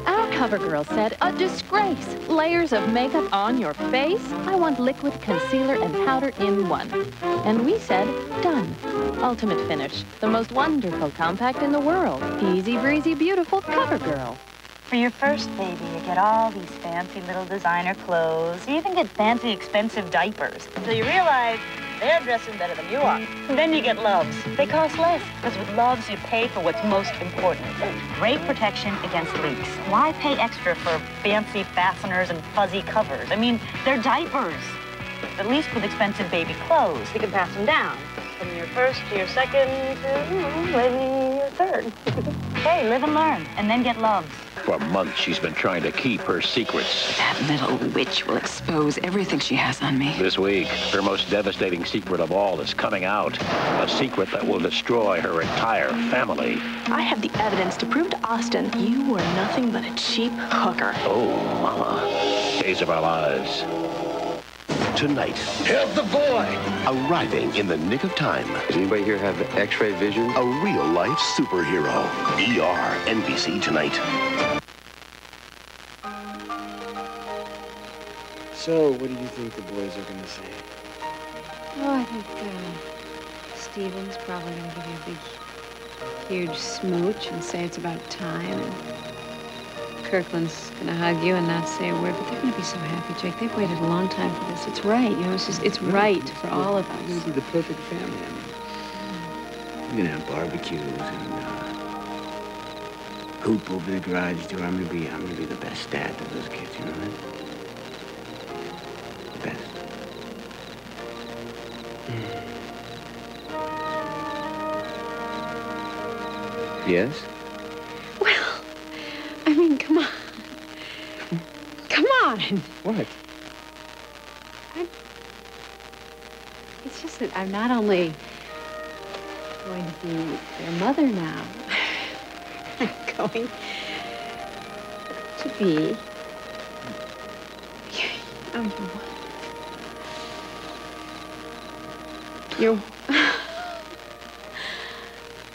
Our cover girl said, a disgrace. Layers of makeup on your face? I want liquid concealer and powder in one. And we said, done. Ultimate Finish. The most wonderful compact in the world. Easy breezy, beautiful cover girl. For your first baby, you get all these fancy little designer clothes. You even get fancy, expensive diapers. Until you realize they're dressing better than you are. Then you get Loves. They cost less, because with Loves, you pay for what's most important. Great protection against leaks. Why pay extra for fancy fasteners and fuzzy covers? I mean, they're diapers. At least with expensive baby clothes, you can pass them down. From your first to your second to maybe your third. Hey, live and learn, and then get Loves. For months, she's been trying to keep her secrets. That little witch will expose everything she has on me. This week, her most devastating secret of all is coming out. A secret that will destroy her entire family. I have the evidence to prove to Austin you were nothing but a cheap hooker. Oh, Mama. Days of our lives. Tonight, Help the boy! arriving in the nick of time. Does anybody here have X-ray vision? A real-life superhero. ER, NBC tonight. So, what do you think the boys are going to say? Oh, I think Steven's probably going to give you a big, huge smooch and say it's about time. And Kirkland's going to hug you and not say a word. But they're going to be so happy, Jake. They've waited a long time for this. It's right. You know, it's right for all of us. It's going to be the perfect family. I mean, we're going to have barbecues and hoop over the garage door. I'm going to be the best dad to those kids. You know that? Best. Yes? Well, I mean, come on. Come on. What? It's just that I'm not only going to be their mother now, I'm going to be your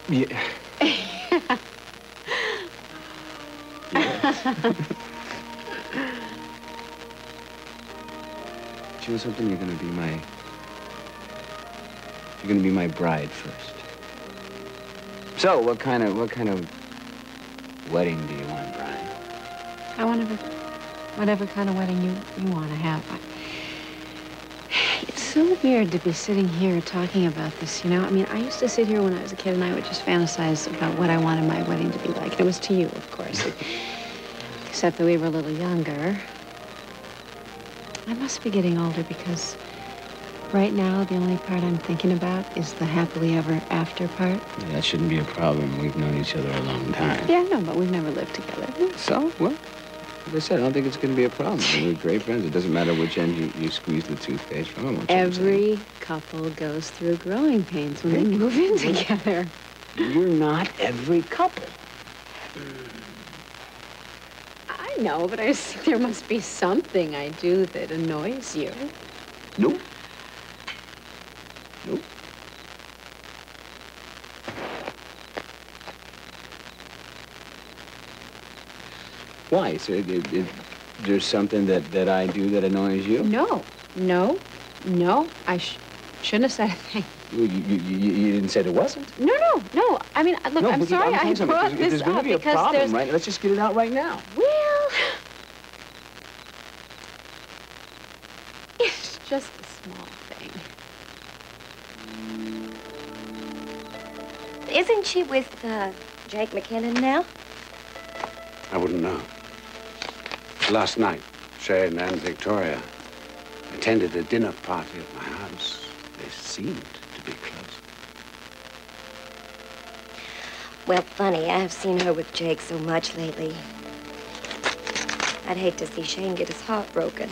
Yeah. You know something? You're gonna be my bride first. So, what kind of wedding do you want, Brian? I want whatever kind of wedding you want to have. It's so weird to be sitting here talking about this, you know? I mean, I used to sit here when I was a kid and I would just fantasize about what I wanted my wedding to be like. And it was to you, of course. Except that we were a little younger. I must be getting older because right now the only part I'm thinking about is the happily ever after part. Yeah, that shouldn't be a problem. We've known each other a long time. Yeah, I know, but we've never lived together. So, well, as I said, I don't think it's going to be a problem. We're great friends. It doesn't matter which end you squeeze the toothpaste from. Every couple goes through growing pains when they move in together. You're not every couple. I know, but I just think there must be something I do that annoys you. Nope. Nope. Why? So there's something that I do that annoys you? No. I shouldn't have said a thing. You didn't say there wasn't. No. I mean, look, I'm sorry I brought this there's going up to be a because problem, there's... right? Let's just get it out right now. Well, it's just a small thing. Isn't she with, Jake McKinnon now? I wouldn't know. Last night, Shane and Victoria attended a dinner party at my house. They seemed to be close. Well, funny, I've seen her with Jake so much lately. I'd hate to see Shane get his heart broken.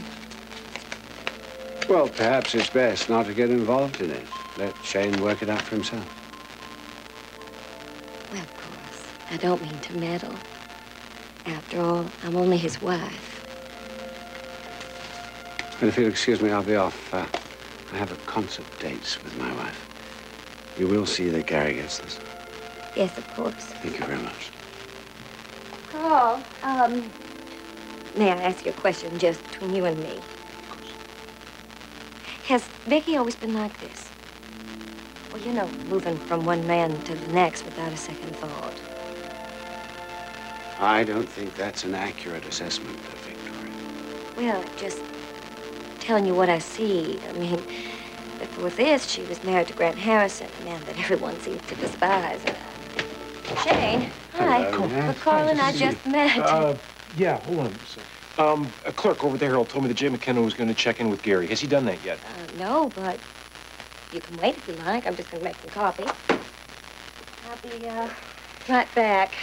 Well, perhaps it's best not to get involved in it. Let Shane work it out for himself. Well, of course, I don't mean to meddle. After all, I'm only his wife. And if you'll excuse me, I'll be off. I have a concert date with my wife. You will see that Gary gets this. Yes, of course. Thank you very much. Carl, may I ask you a question just between you and me? Of course. Has Vicky always been like this? Well, you know, moving from one man to the next without a second thought. I don't think that's an accurate assessment of Victoria. Well, just telling you what I see. I mean, before this, she was married to Grant Harrison, a man that everyone seems to despise. Shane, hi. Hello. Well, Carl and I just met. Yeah, hold on a second. A clerk over there told me that Jay McKenna was going to check in with Gary. Has he done that yet? No, but you can wait if you like. I'm just going to make some coffee. I'll be, right back.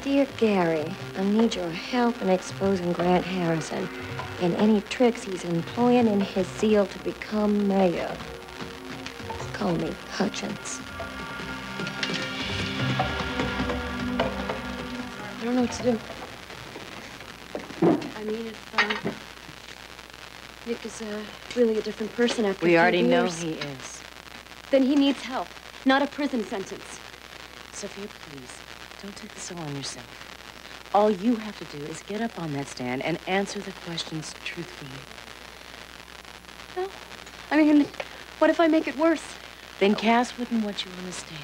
Dear Gary, I need your help in exposing Grant Harrison and any tricks he's employing in his zeal to become mayor. Call me Hutchins. I don't know what to do. I mean, if Nick is really a different person after We already 5 know years, he is. then he needs help, not a prison sentence. Sophia, please, don't take this all on yourself. All you have to do is get up on that stand and answer the questions truthfully. No. I mean, what if I make it worse? Then Cass wouldn't want you on the stand.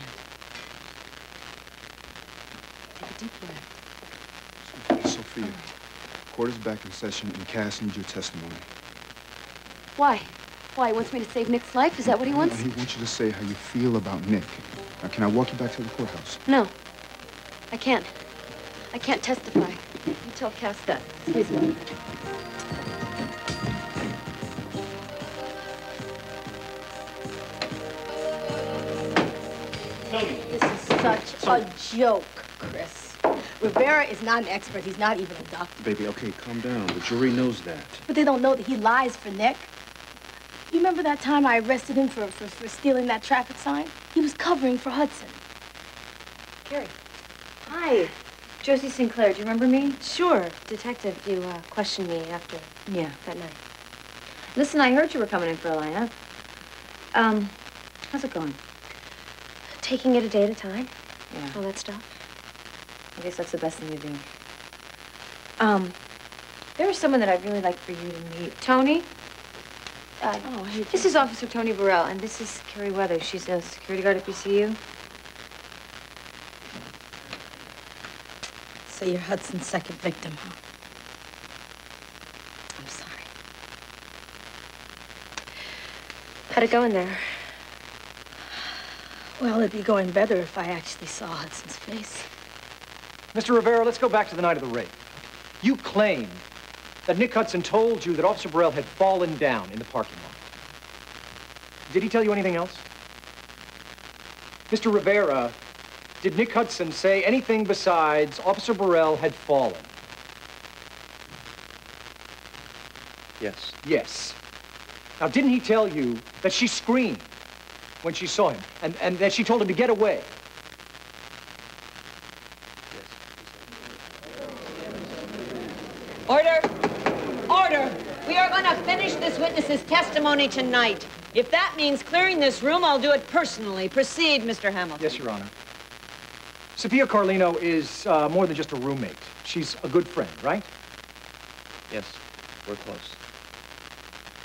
Take a deep breath. Sophia, court is back in session and Cass needs your testimony. Why? Why? He wants me to save Nick's life? Is that what he wants? He wants you to say how you feel about Nick. Now, can I walk you back to the courthouse? No. I can't. I can't testify. You tell Cass that. Excuse me. This is such a joke, Chris. Rivera is not an expert. He's not even a doctor. Baby, okay, calm down. The jury knows that. But they don't know that he lies for Nick. You remember that time I arrested him for stealing that traffic sign? He was covering for Hudson. Carrie. Hi. Josie Sinclair, do you remember me? Sure. Detective, you questioned me after Yeah. that night. Listen, I heard you were coming in for a lineup. How's it going? Taking it a day at a time. Yeah. All that stuff. I guess that's the best thing to do. There is someone that I'd really like for you to meet. Tony? Hey, This is Officer Tony Burrell, and this is Carrie Weathers. She's a security guard at PCU. So you're Hudson's second victim, huh? I'm sorry. How'd it go in there? Well, it'd be going better if I actually saw Hudson's face. Mr. Rivera, let's go back to the night of the rape. You claimed that Nick Hudson told you that Officer Burrell had fallen down in the parking lot. Did he tell you anything else? Mr. Rivera, did Nick Hudson say anything besides Officer Burrell had fallen? Yes. Yes. Now, didn't he tell you that she screamed when she saw him and that she told him to get away? Order! Order! We are going to finish this witness's testimony tonight. If that means clearing this room, I'll do it personally. Proceed, Mr. Hamilton. Yes, Your Honor. Sophia Carlino is more than just a roommate. She's a good friend, right? Yes, we're close.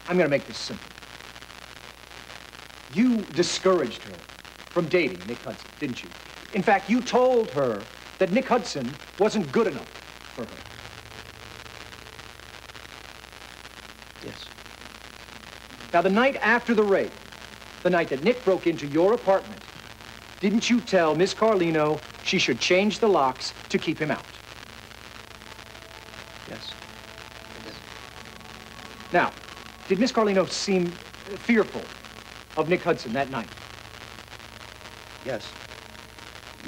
I'm going to make this simple. You discouraged her from dating Nick Hudson, didn't you? In fact, you told her that Nick Hudson wasn't good enough for her. Yes. Now, the night after the rape, the night that Nick broke into your apartment, didn't you tell Miss Carlino she should change the locks to keep him out? Yes. Now, did Miss Carlino seem fearful of Nick Hudson that night? Yes.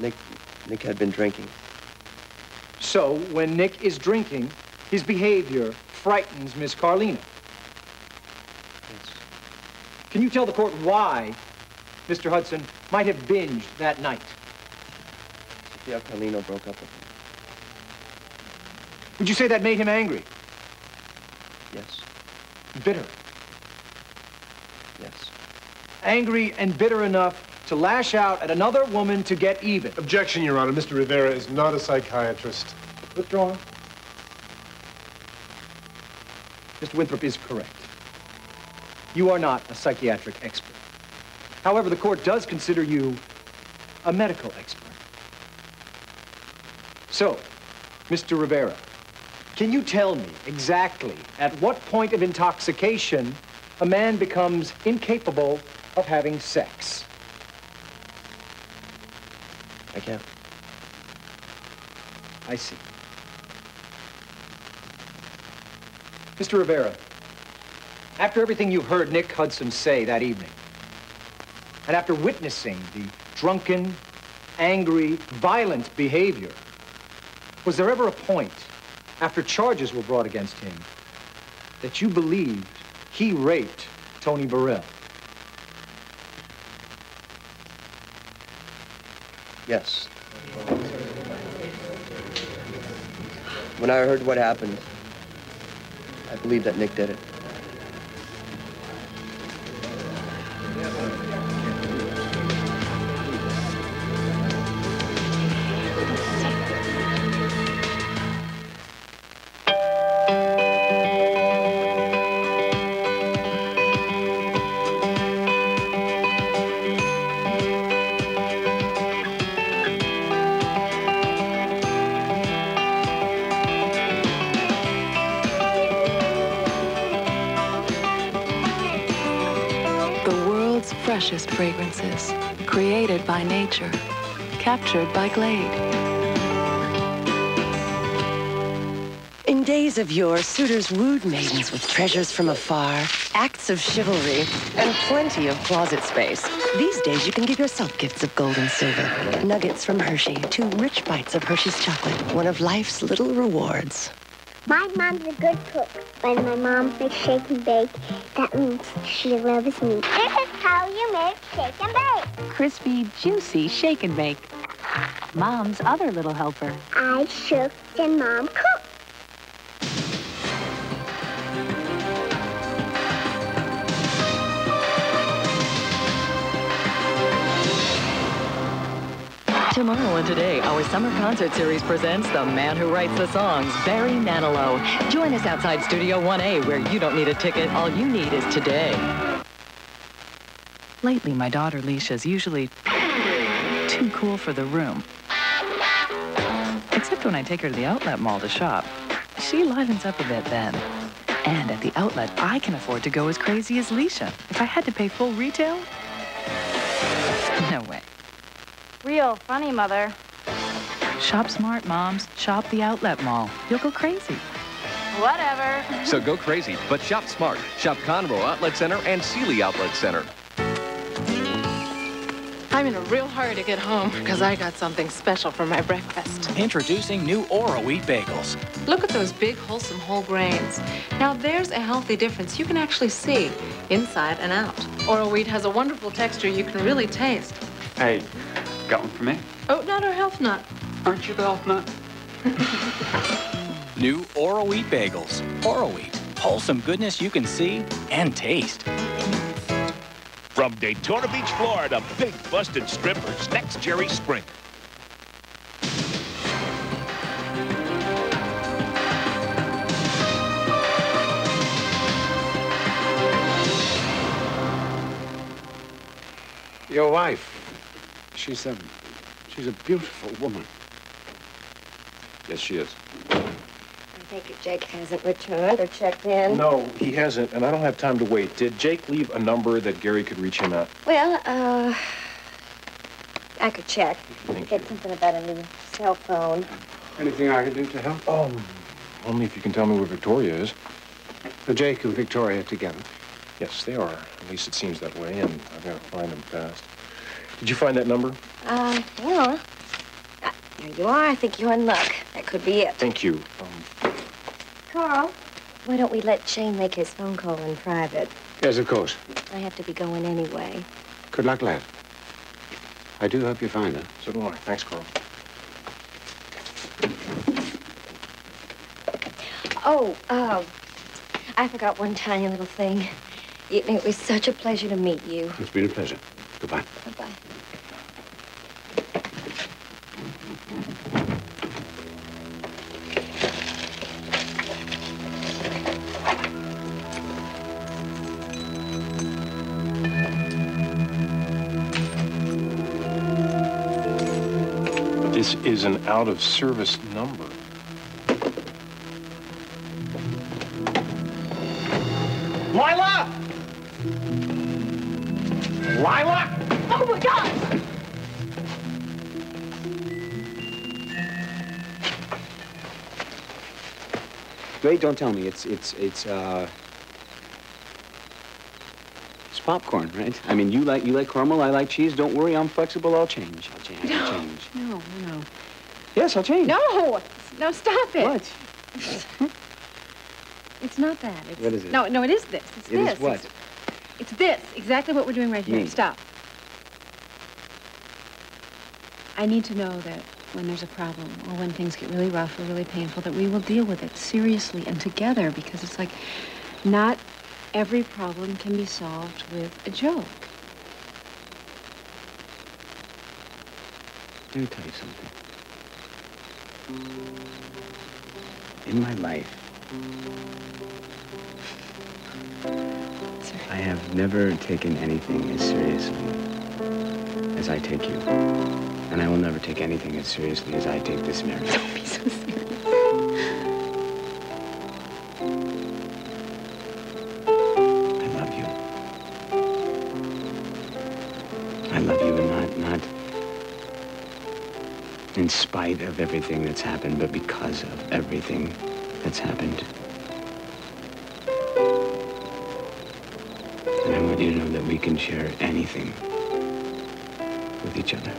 Nick had been drinking. So, when Nick is drinking, his behavior frightens Miss Carlino. Yes. Can you tell the court why Mr. Hudson might have binged that night? Sophia Carlino broke up with him. Would you say that made him angry? Yes. Bitter? Yes. Angry and bitter enough to lash out at another woman to get even. Objection, Your Honor. Mr. Rivera is not a psychiatrist. Withdrawn. Mr. Winthrop is correct. You are not a psychiatric expert. However, the court does consider you a medical expert. So, Mr. Rivera, can you tell me exactly at what point of intoxication a man becomes incapable of having sex? I can't. I see. Mr. Rivera, after everything you heard Nick Hudson say that evening, and after witnessing the drunken, angry, violent behavior, was there ever a point, after charges were brought against him, that you believed he raped Tony Burrell? Yes. When I heard what happened, I believed that Nick did it. Precious fragrances, created by nature, captured by Glade. In days of yore, suitors wooed maidens with treasures from afar, acts of chivalry, and plenty of closet space. These days, you can give yourself gifts of gold and silver, nuggets from Hershey, 2 rich bites of Hershey's chocolate, one of life's little rewards. My mom's a good cook. When my mom makes shake and bake, that means she loves me. This is how you make shake and bake. Crispy, juicy shake and bake. Mom's other little helper. I shook and Mom cooked. Tomorrow and today, our summer concert series presents the man who writes the songs, Barry Manilow. Join us outside Studio 1A, where you don't need a ticket. All you need is today. Lately, my daughter Leisha's usually too cool for the room. Except when I take her to the outlet mall to shop. She livens up a bit then. And at the outlet, I can afford to go as crazy as Leisha. If I had to pay full retail, no way. Real funny, Mother. Shop smart, moms. Shop the outlet mall. You'll go crazy. Whatever. So go crazy, but shop smart. Shop Conroe Outlet Center and Sealy Outlet Center. I'm in a real hurry to get home because I got something special for my breakfast. Introducing new Oro Wheat Bagels. Look at those big, wholesome whole grains. Now, there's a healthy difference you can actually see inside and out. Oro Wheat has a wonderful texture you can really taste. Hey, got one for me? Oat nut or health nut? Aren't you the health nut? New Oro Wheat Bagels. Oro Wheat. Wholesome goodness you can see and taste. From Daytona Beach, Florida, big busted strippers, next Jerry Springer. Your wife, she's a beautiful woman. Yes, she is. I take it Jake hasn't returned or checked in. No, he hasn't, and I don't have time to wait. Did Jake leave a number that Gary could reach him at? Well, I could check. Get something about a new cell phone. Anything I can do to help? Only if you can tell me where Victoria is. So Jake and Victoria together? Yes, they are. At least it seems that way, and I've got to find them fast. Did you find that number? Yeah. There you are. I think you're in luck. That could be it. Thank you. Carl, why don't we let Shane make his phone call in private? Yes, of course. I have to be going anyway. Good luck, lad. I do hope you find her. So do I. Thanks, Carl. Oh, I forgot one tiny little thing. It was such a pleasure to meet you. It's been a pleasure. Goodbye. Bye-bye. This is an out-of-service number. Lila! Lila! Oh, my God! Wait, don't tell me. It's popcorn, right? I mean, you like caramel, I like cheese. Don't worry, I'm flexible. I'll change. I'll change. No. Yes, I'll change. No, stop it. What? It's not that. It's, What is it? No, it is this. It's It this. is what? It's this. Exactly what we're doing right here. Me. Stop. I need to know that when there's a problem or when things get really rough or really painful, that we will deal with it seriously and together, because it's like not every problem can be solved with a joke. Let me tell you something. In my life, I have never taken anything as seriously as I take you. And I will never take anything as seriously as I take this marriage. Don't be so serious. I love you. I love you, and not in spite of everything that's happened, but because of everything that's happened. And I want you to know that we can share anything with each other.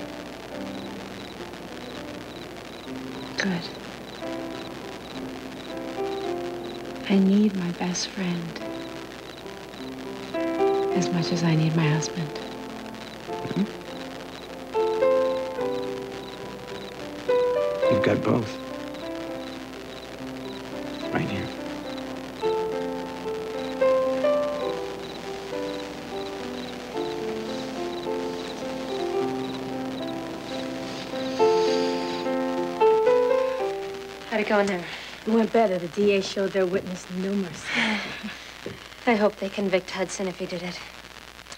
Good. I need my best friend as much as I need my husband. You've got both. Right here. How'd it go in there? It went better. The DA showed their witness no mercy. I hope they convict Hudson if he did it.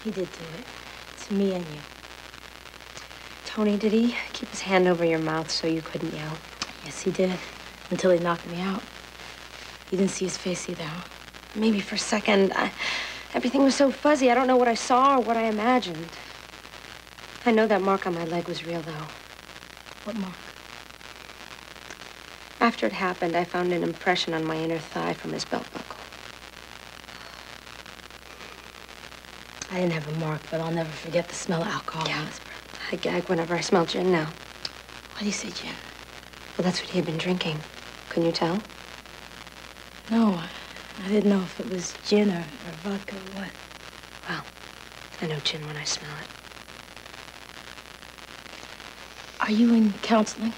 He did do it. It's me and you. Tony, did he keep his hand over your mouth so you couldn't yell? Yes, he did. Until he knocked me out. You didn't see his face either, huh? Maybe for a second. Everything was so fuzzy. I don't know what I saw or what I imagined. I know that mark on my leg was real, though. What mark? After it happened, I found an impression on my inner thigh from his belt buckle. I didn't have a mark, but I'll never forget the smell of alcohol on his breath. I gag whenever I smell gin now. Why do you say gin? Well, that's what he had been drinking. Couldn't you tell? No, I didn't know if it was gin or vodka or what. Well, I know gin when I smell it. Are you in counseling?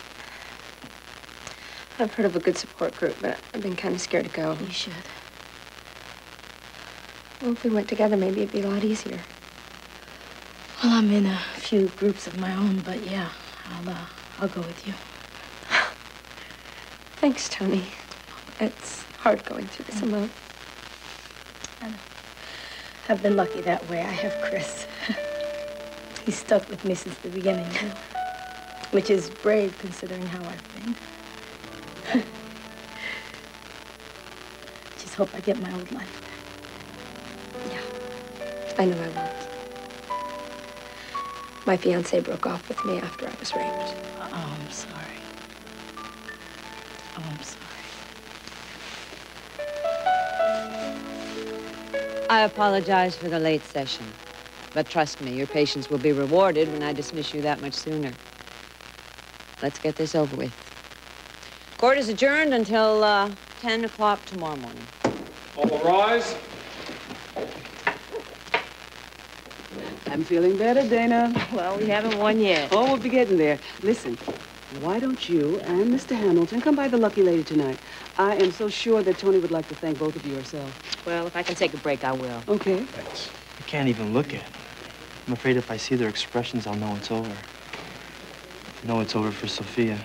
I've heard of a good support group, but I've been kind of scared to go. You should. Well, if we went together, maybe it'd be a lot easier. Well, I'm in a few groups of my own, but yeah, I'll go with you. Thanks, Tony. It's hard going through this alone. I know. I've been lucky that way. I have Chris. He's stuck with me since the beginning, you know, which is brave considering how I've been. Just hope I get my old life back. Yeah, I know I won't. My fiancé broke off with me after I was raped. Oh, I'm sorry. Oh, I'm sorry. I apologize for the late session. But trust me, your patience will be rewarded when I dismiss you that much sooner. Let's get this over with. Court is adjourned until 10 o'clock tomorrow morning. All rise. I'm feeling better, Dana. Well, we haven't won yet. Oh, we'll be getting there. Listen, why don't you and Mr. Hamilton come by the Lucky Lady tonight? I am so sure that Tony would like to thank both of you herself. Well, if I can take a break, I will. Okay. Thanks. I can't even look at them. I'm afraid if I see their expressions, I'll know it's over. I know it's over for Sophia.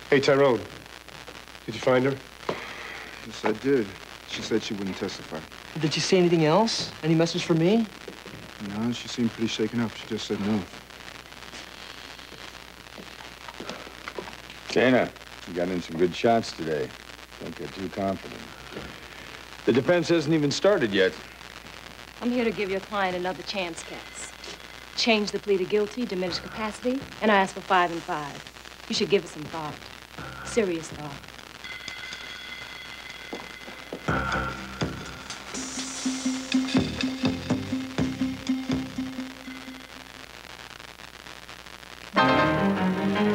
Hey, Tyrone. Did you find her? Yes, I did. She said she wouldn't testify. Did she say anything else? Any message for me? No, she seemed pretty shaken up. She just said no. Dana, you got in some good shots today. Don't get too confident. The defense hasn't even started yet. I'm here to give your client another chance, Katz. Change the plea to guilty, diminish capacity, and I ask for 5 and 5. You should give it some thought. Serious thought.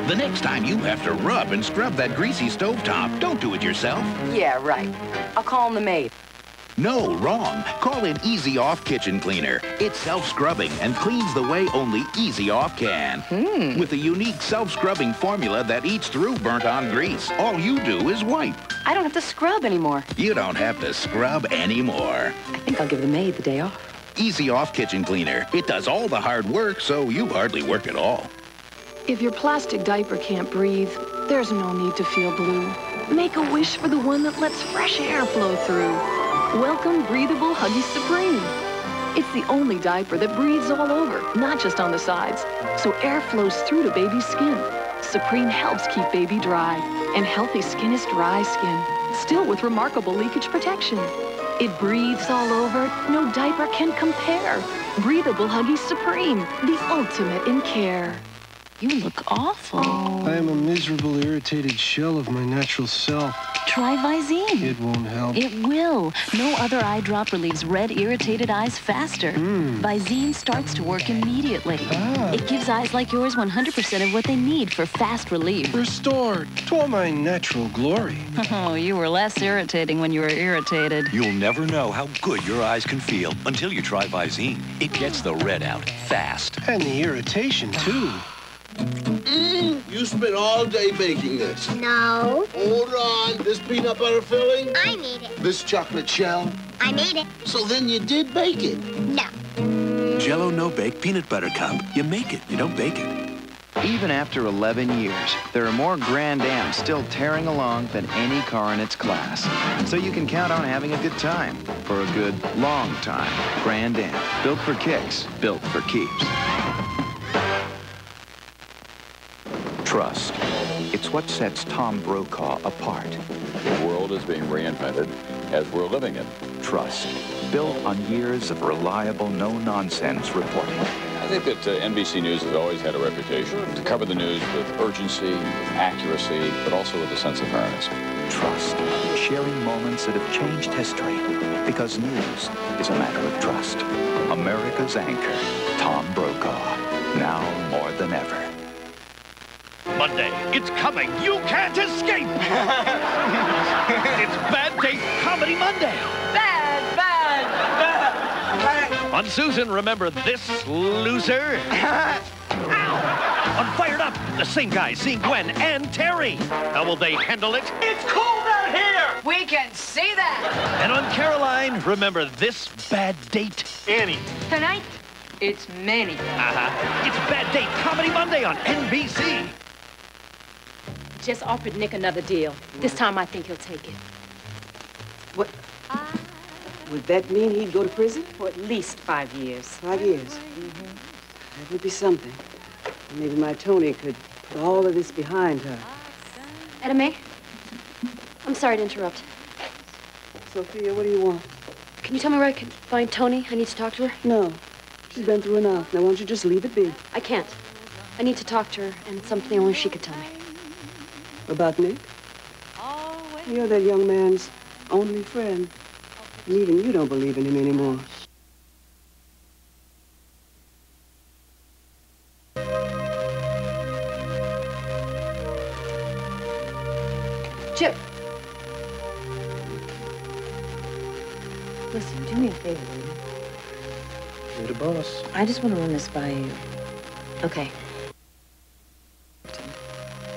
The next time you have to rub and scrub that greasy stovetop, don't do it yourself. Yeah, right. I'll call him the maid. No, wrong. Call in Easy Off Kitchen Cleaner. It's self-scrubbing and cleans the way only Easy Off can. With a unique self-scrubbing formula that eats through burnt-on grease. All you do is wipe. I don't have to scrub anymore. You don't have to scrub anymore. I think I'll give the maid the day off. Easy Off Kitchen Cleaner. It does all the hard work, so you hardly work at all. If your plastic diaper can't breathe, there's no need to feel blue. Make a wish for the one that lets fresh air flow through. Welcome Breathable Huggies Supreme. It's the only diaper that breathes all over, not just on the sides, so air flows through to baby's skin. Supreme helps keep baby dry, and healthy skin is dry skin, still with remarkable leakage protection. It breathes all over, no diaper can compare. Breathable Huggies Supreme, the ultimate in care. You look awful. I am a miserable, irritated shell of my natural self. Try Visine. It won't help. It will. No other eye drop relieves red, irritated eyes faster. Visine starts to work immediately. It gives eyes like yours 100% of what they need for fast relief. Restored to all my natural glory. Oh, you were less irritating when you were irritated. You'll never know how good your eyes can feel until you try Visine. It gets the red out fast. And the irritation, too. You spent all day baking this. No. Hold on. This peanut butter filling? I made it. This chocolate shell? I made it. So then you did bake it? No. Jell-O No Bake Peanut Butter Cup. You make it, you don't bake it. Even after 11 years, there are more Grand Ams still tearing along than any car in its class. So you can count on having a good time for a good, long time. Grand Am, built for kicks, built for keeps. Trust. It's what sets Tom Brokaw apart. The world is being reinvented as we're living it. Trust. Built on years of reliable, no-nonsense reporting. I think that NBC News has always had a reputation to cover the news with urgency, with accuracy, but also with a sense of fairness. Trust. Sharing moments that have changed history. Because news is a matter of trust. America's anchor, Tom Brokaw. Now more than ever. Monday, it's coming. You can't escape. It's Bad Date Comedy Monday. Bad. On Susan, remember this loser? On Fired Up, the same guys seeing Gwen and Terry. How will they handle it? It's cold out here. We can see that. And on Caroline, remember this bad date? Annie. Tonight, it's Manny. It's Bad Date Comedy Monday on NBC. Just offered Nick another deal. This time I think he'll take it. What? Would that mean he'd go to prison? For at least 5 years. 5 years? That would be something. Maybe my Tony could put all of this behind her. Etta Mae, I'm sorry to interrupt. Sophia, what do you want? Can you tell me where I can find Tony? I need to talk to her. No. She's been through enough. Now, won't you just leave it be? I can't. I need to talk to her, and it's something only she could tell me. About Nick? You're that young man's only friend. And even you don't believe in him anymore. Chip. Listen, do me a favor, will you? You're the boss. I just want to run this by you. Okay.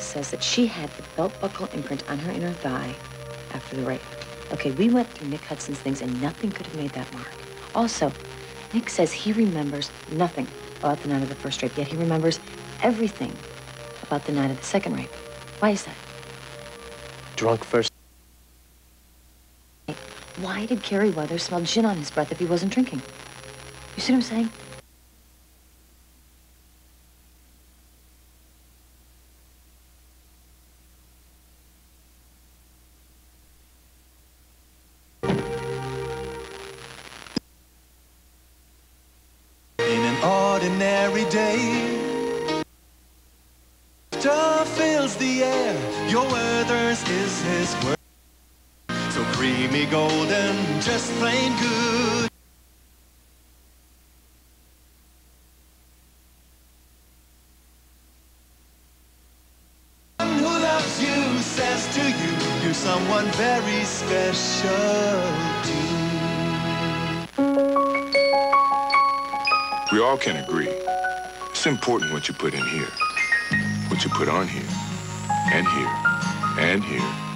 Says that she had the belt buckle imprint on her inner thigh after the rape. Okay, we went through Nick Hudson's things and nothing could have made that mark. Also, Nick says he remembers nothing about the night of the first rape, yet he remembers everything about the night of the second rape. Why is that? Drunk first. Why did Carrie Weathers smell gin on his breath if he wasn't drinking? You see what I'm saying? Ordinary day, stuff fills the air. Your Werther's is his word. So creamy golden, just plain good. Who loves you says to you, you're someone very special too. We all can agree. It's important what you put in here, what you put on here, and here, and here.